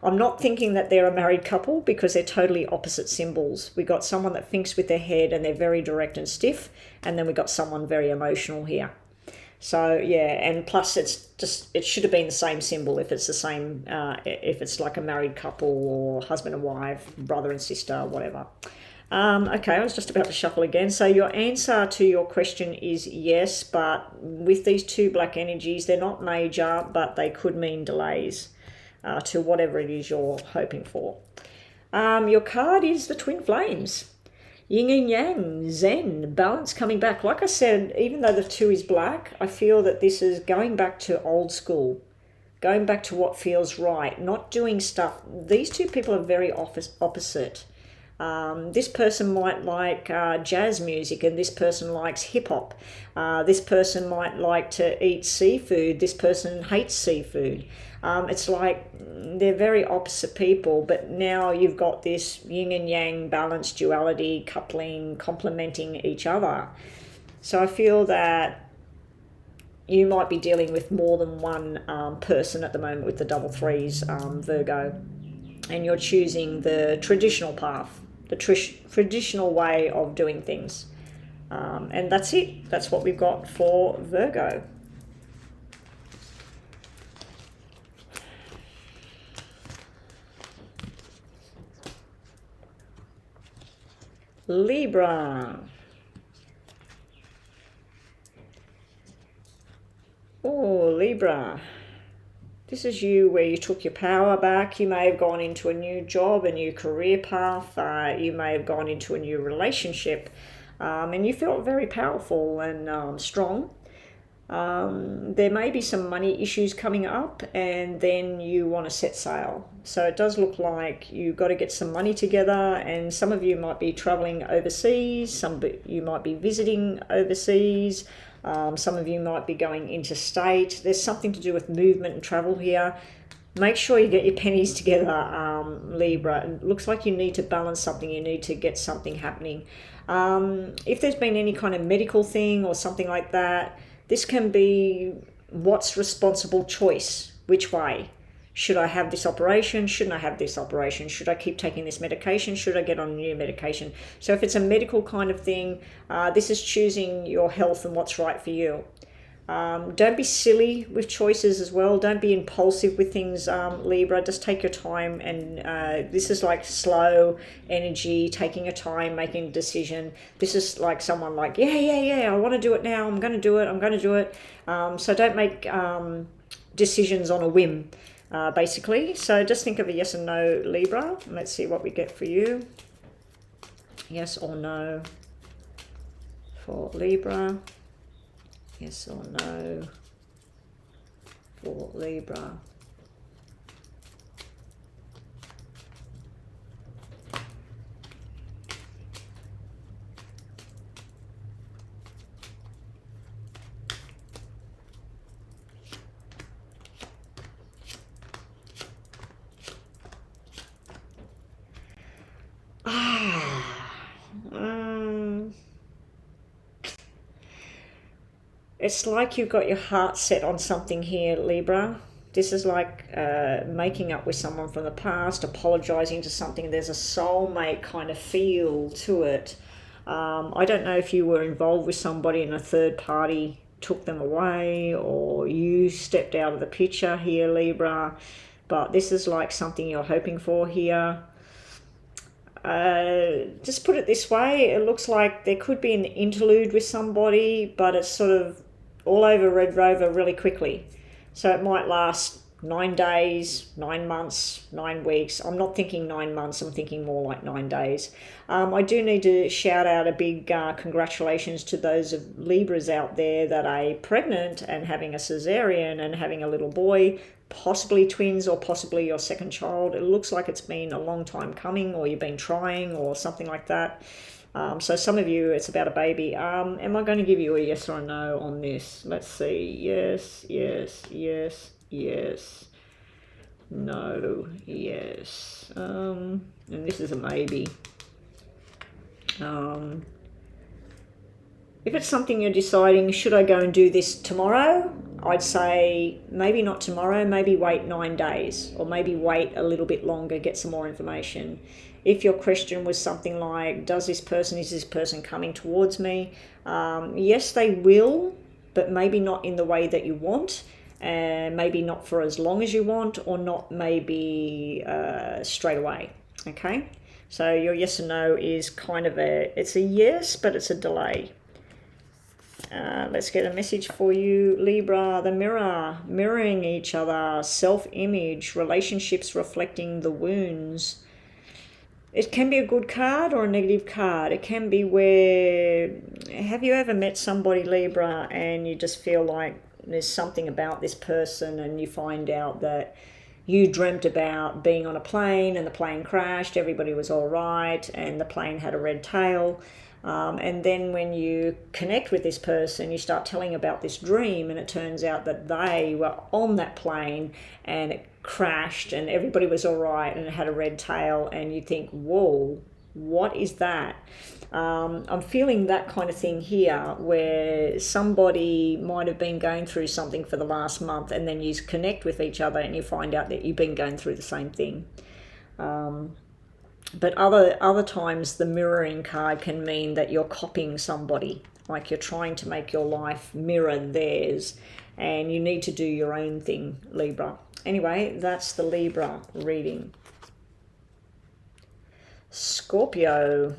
I'm not thinking that they're a married couple, because they're totally opposite symbols. We got someone that thinks with their head and they're very direct and stiff, and then we got someone very emotional here. So yeah, and plus it should have been the same symbol if it's the same, if it's like a married couple or husband and wife, brother and sister, whatever. Okay, I was just about to shuffle again. So your answer to your question is yes, but with these two black energies, they're not major, but they could mean delays to whatever it is you're hoping for. Your card is the Twin Flames. Yin and Yang, Zen, balance coming back. Like I said, even though the 2 is black, I feel that this is going back to old school, going back to what feels right, not doing stuff. These two people are very opposite. This person might like jazz music, and this person likes hip hop. This person might like to eat seafood. This person hates seafood. It's like they're very opposite people, but now you've got this yin and yang balance, duality, coupling, complementing each other. So I feel that you might be dealing with more than one person at the moment with the double 3s, Virgo, and you're choosing the traditional path, the traditional way of doing things. And that's it. That's what we've got for Virgo. Libra. Oh, Libra. This is you where you took your power back. You may have gone into a new job, a new career path. You may have gone into a new relationship. And you felt very powerful and strong. There may be some money issues coming up, and then you want to set sail. So it does look like you've got to get some money together, and some of you might be traveling overseas, some you might be visiting overseas, some of you might be going interstate. There's something to do with movement and travel here. Make sure you get your pennies together, Libra. It looks like you need to balance something. You need to get something happening. If there's been any kind of medical thing or something like that, this can be what's responsible choice. Which way? Should I have this operation? Shouldn't I have this operation? Should I keep taking this medication? Should I get on a new medication? So if it's a medical kind of thing, this is choosing your health and what's right for you. Don't be silly with choices as well. Don't be impulsive with things, Libra. Just take your time, and this is like slow energy, taking your time, making a decision. This is like someone like, yeah, I want to do it now. I'm going to do it. So don't make decisions on a whim, basically. So just think of a yes and no, Libra. Let's see what we get for you. Yes or no for Libra. Yes or no for Libra. It's like you've got your heart set on something here, Libra. This is like making up with someone from the past, apologizing to something. There's a soulmate kind of feel to it. I don't know if you were involved with somebody and a third party took them away, or you stepped out of the picture here, Libra. But this is like something you're hoping for here. Just put it this way, it looks like there could be an interlude with somebody, but it's sort of all over Red Rover really quickly. So it might last 9 days, 9 months, 9 weeks. I'm not thinking 9 months, I'm thinking more like 9 days. I do need to shout out a big congratulations to those of Libras out there that are pregnant and having a cesarean and having a little boy, possibly twins or possibly your second child. It looks like it's been a long time coming, or you've been trying or something like that. So some of you, it's about a baby. Am I going to give you a yes or a no on this? Let's see. Yes, yes, yes, yes. No, yes. And this is a maybe. If it's something you're deciding, should I go and do this tomorrow? I'd say maybe not tomorrow, maybe wait 9 days, or maybe wait a little bit longer, get some more information. If your question was something like, is this person coming towards me? Yes, they will, but maybe not in the way that you want, and maybe not for as long as you want, or not maybe straight away, okay? So your yes or no is kind of it's a yes, but it's a delay. Let's get a message for you, Libra. The mirror, mirroring each other, self-image, relationships reflecting the wounds. It can be a good card or a negative card. It can be where, have you ever met somebody, Libra, and you just feel like there's something about this person, and you find out that you dreamt about being on a plane and the plane crashed, everybody was all right, and the plane had a red tail. And then when you connect with this person, you start telling about this dream, and it turns out that they were on that plane and it crashed and everybody was all right and it had a red tail, and you think, whoa, what is that? I'm feeling that kind of thing here, where somebody might have been going through something for the last month, and then you connect with each other and you find out that you've been going through the same thing. But other times the mirroring card can mean that you're copying somebody, like you're trying to make your life mirror theirs, and you need to do your own thing, Libra. Anyway, that's the Libra reading. Scorpio.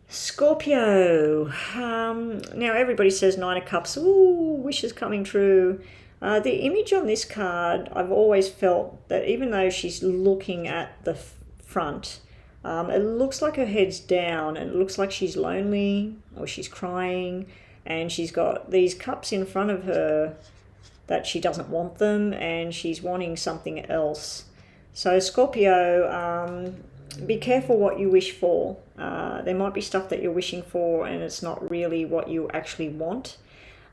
Scorpio. Now everybody says 9 of Cups. Ooh, wishes coming true. The image on this card, I've always felt that even though she's looking at the front, it looks like her head's down, and it looks like she's lonely or she's crying, and she's got these cups in front of her that she doesn't want them, and she's wanting something else. So Scorpio, be careful what you wish for. There might be stuff that you're wishing for and it's not really what you actually want.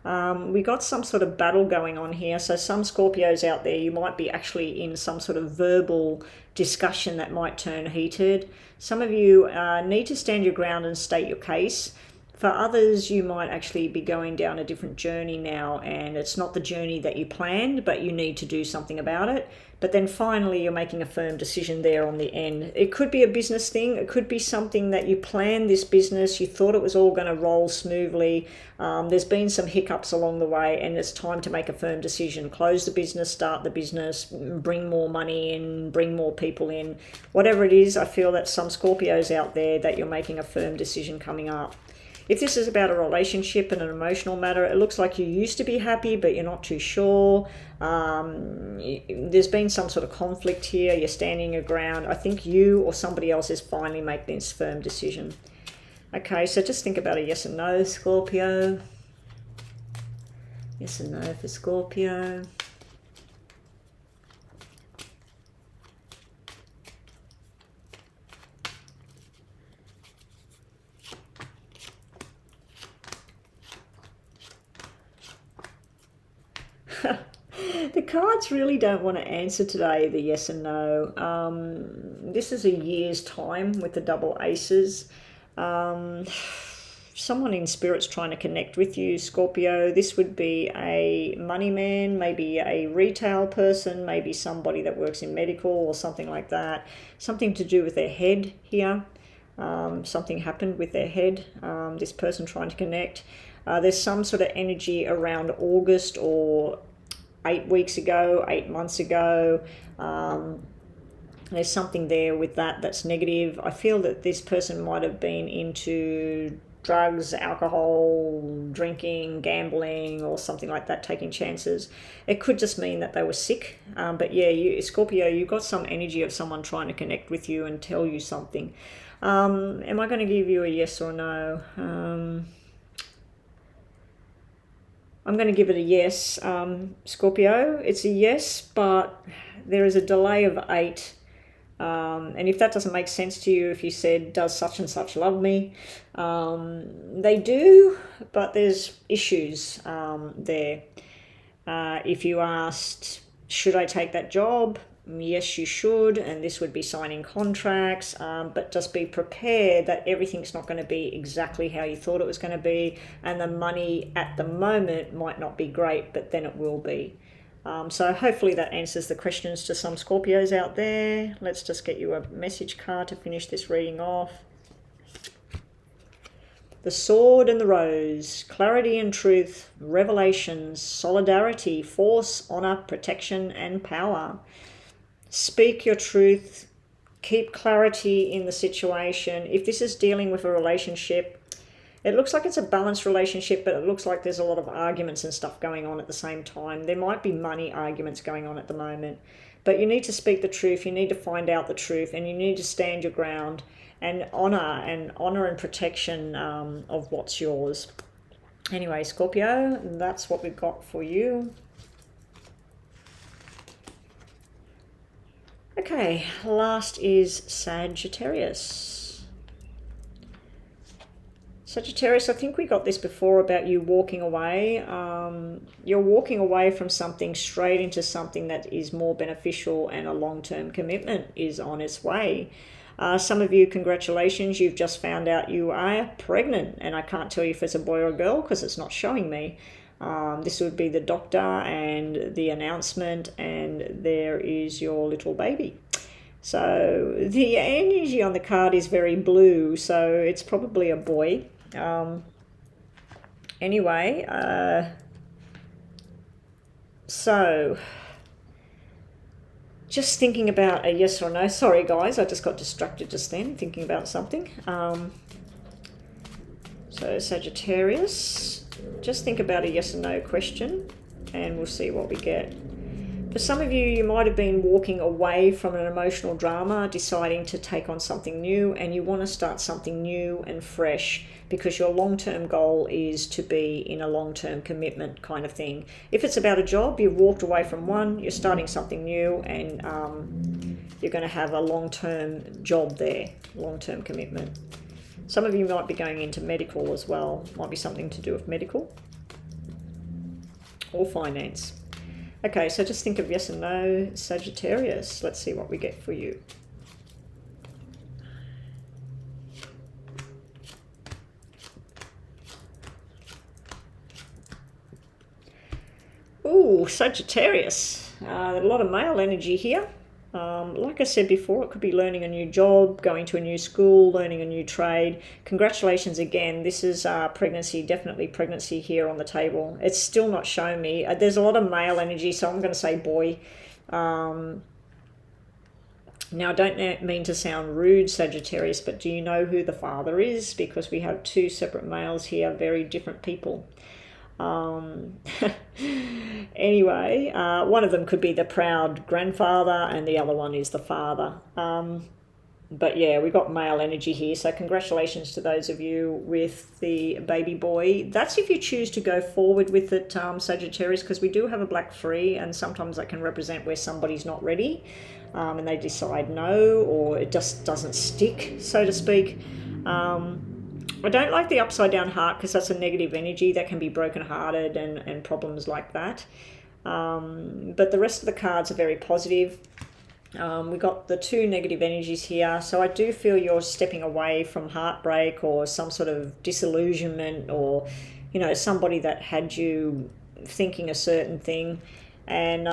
We got some sort of battle going on here. So some Scorpios out there, you might be actually in some sort of verbal discussion that might turn heated. Some of you need to stand your ground and state your case. For others, you might actually be going down a different journey now, and it's not the journey that you planned, but you need to do something about it. But then finally, you're making a firm decision there on the end. It could be a business thing. It could be something that you planned this business. You thought it was all going to roll smoothly. There's been some hiccups along the way, and it's time to make a firm decision. Close the business, start the business, bring more money in, bring more people in. Whatever it is, I feel that some Scorpios out there that you're making a firm decision coming up. If this is about a relationship and an emotional matter, it looks like you used to be happy, but you're not too sure. There's been some sort of conflict here. You're standing your ground. I think you or somebody else is finally making this firm decision. Okay, so just think about a yes and no, Scorpio. Yes and no for Scorpio. The cards really don't want to answer today, the yes and no. This is a year's time with the double aces. Someone in spirit's trying to connect with you, Scorpio. This would be a money man, maybe a retail person, maybe somebody that works in medical or something like that. Something to do with their head here. Something happened with their head, this person trying to connect. There's some sort of energy around August or 8 weeks ago, 8 months ago. There's something there with that's negative. I feel that this person might have been into drugs, alcohol, drinking, gambling, or something like that, taking chances. It could just mean that they were sick. But yeah, Scorpio, you've got some energy of someone trying to connect with you and tell you something. Am I going to give you a yes or no? I'm going to give it a yes, Scorpio. It's a yes, but there is a delay of 8. And if that doesn't make sense to you, if you said, does such and such love me? They do, but there's issues there. If you asked, should I take that job? Yes, you should, and this would be signing contracts, but just be prepared that everything's not going to be exactly how you thought it was going to be, and the money at the moment might not be great, but then it will be. So hopefully that answers the questions to some Scorpios out there. Let's just get you a message card to finish this reading off. The Sword and the Rose, clarity and truth, revelations, solidarity, force, honor, protection, and power. Speak your truth, keep clarity in the situation. If this is dealing with a relationship, it looks like it's a balanced relationship, but it looks like there's a lot of arguments and stuff going on at the same time. There might be money arguments going on at the moment, but you need to speak the truth. You need to find out the truth, and you need to stand your ground and honor and protection of what's yours. Anyway, Scorpio, that's what we've got for you. Okay, last is Sagittarius. Sagittarius, I think we got this before about you walking away. You're walking away from something straight into something that is more beneficial, and a long-term commitment is on its way. Some of you, congratulations, you've just found out you are pregnant, and I can't tell you if it's a boy or a girl because it's not showing me. This would be the doctor and the announcement, and there is your little baby. So the energy on the card is very blue, so it's probably a boy. So just thinking about a yes or no. Sorry guys, I just got distracted just then thinking about something. So Sagittarius, just think about a yes or no question and we'll see what we get. For some of you, you might have been walking away from an emotional drama, deciding to take on something new, and you want to start something new and fresh because your long-term goal is to be in a long-term commitment kind of thing. If it's about a job, you've walked away from one, you're starting something new, and you're going to have a long-term job there, long-term commitment. Some of you might be going into medical as well. Might be something to do with medical or finance. Okay, so just think of yes and no, Sagittarius. Let's see what we get for you. Ooh, Sagittarius. A lot of male energy here. Like I said before, it could be learning a new job, going to a new school, learning a new trade. Congratulations again. This is pregnancy, definitely pregnancy here on the table. It's still not showing me. There's a lot of male energy, so I'm going to say boy. Now, I don't mean to sound rude, Sagittarius, but do you know who the father is? Because we have two separate males here, very different people. Anyway, one of them could be the proud grandfather and the other one is the father. But yeah, we've got male energy here. So congratulations to those of you with the baby boy. That's if you choose to go forward with it, Sagittarius, because we do have a black 3 and sometimes that can represent where somebody's not ready and they decide no, or it just doesn't stick, so to speak. I don't like the upside down heart because that's a negative energy that can be brokenhearted and problems like that. But the rest of the cards are very positive. We got the 2 negative energies here, so I do feel you're stepping away from heartbreak or some sort of disillusionment, or somebody that had you thinking a certain thing, and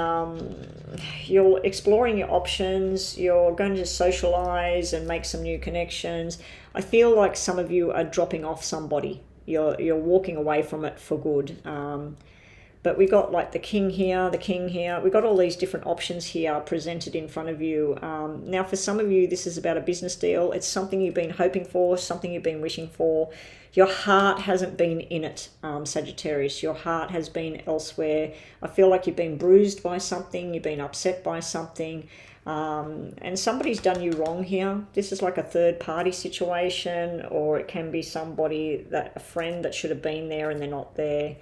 you're exploring your options. You're going to socialize and make some new connections. I feel like some of you are dropping off somebody. You're walking away from it for good. But we got like the king here, the king here. We got all these different options here presented in front of you. Now, for some of you, this is about a business deal. It's something you've been hoping for, something you've been wishing for. Your heart hasn't been in it, Sagittarius. Your heart has been elsewhere. I feel like you've been bruised by something. You've been upset by something. And somebody's done you wrong here. This is like a third party situation, or it can be somebody, a friend that should have been there and they're not there.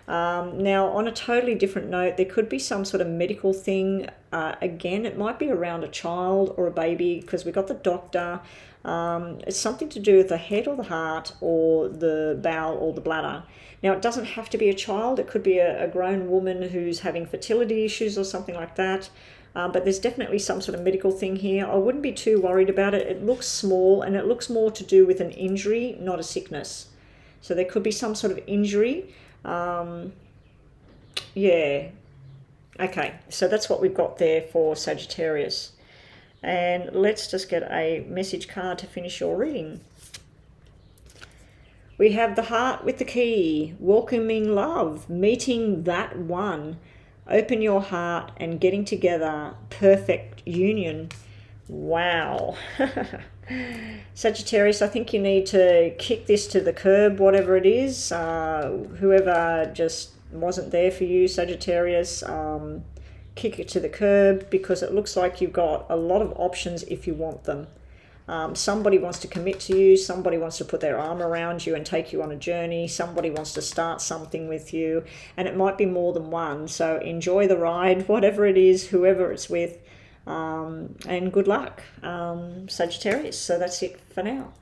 Now, on a totally different note, there could be some sort of medical thing. Again, it might be around a child or a baby, because we got the doctor. It's something to do with the head or the heart or the bowel or the bladder. Now, it doesn't have to be a child. It could be a grown woman who's having fertility issues or something like that. But there's definitely some sort of medical thing here. I wouldn't be too worried about it. It looks small, and it looks more to do with an injury, not a sickness. So there could be some sort of injury. Yeah. Okay, so that's what we've got there for Sagittarius. And let's just get a message card to finish your reading. We have the heart with the key, welcoming love, meeting that one, open your heart and getting together, perfect union. Wow. Sagittarius, I think you need to kick this to the curb, whatever it is. Whoever just wasn't there for you, Sagittarius, kick it to the curb, because it looks like you've got a lot of options if you want them. Somebody wants to commit to you. Somebody wants to put their arm around you and take you on a journey. Somebody wants to start something with you, and it might be more than one. So enjoy the ride, whatever it is, whoever it's with. And good luck, Sagittarius. So that's it for now.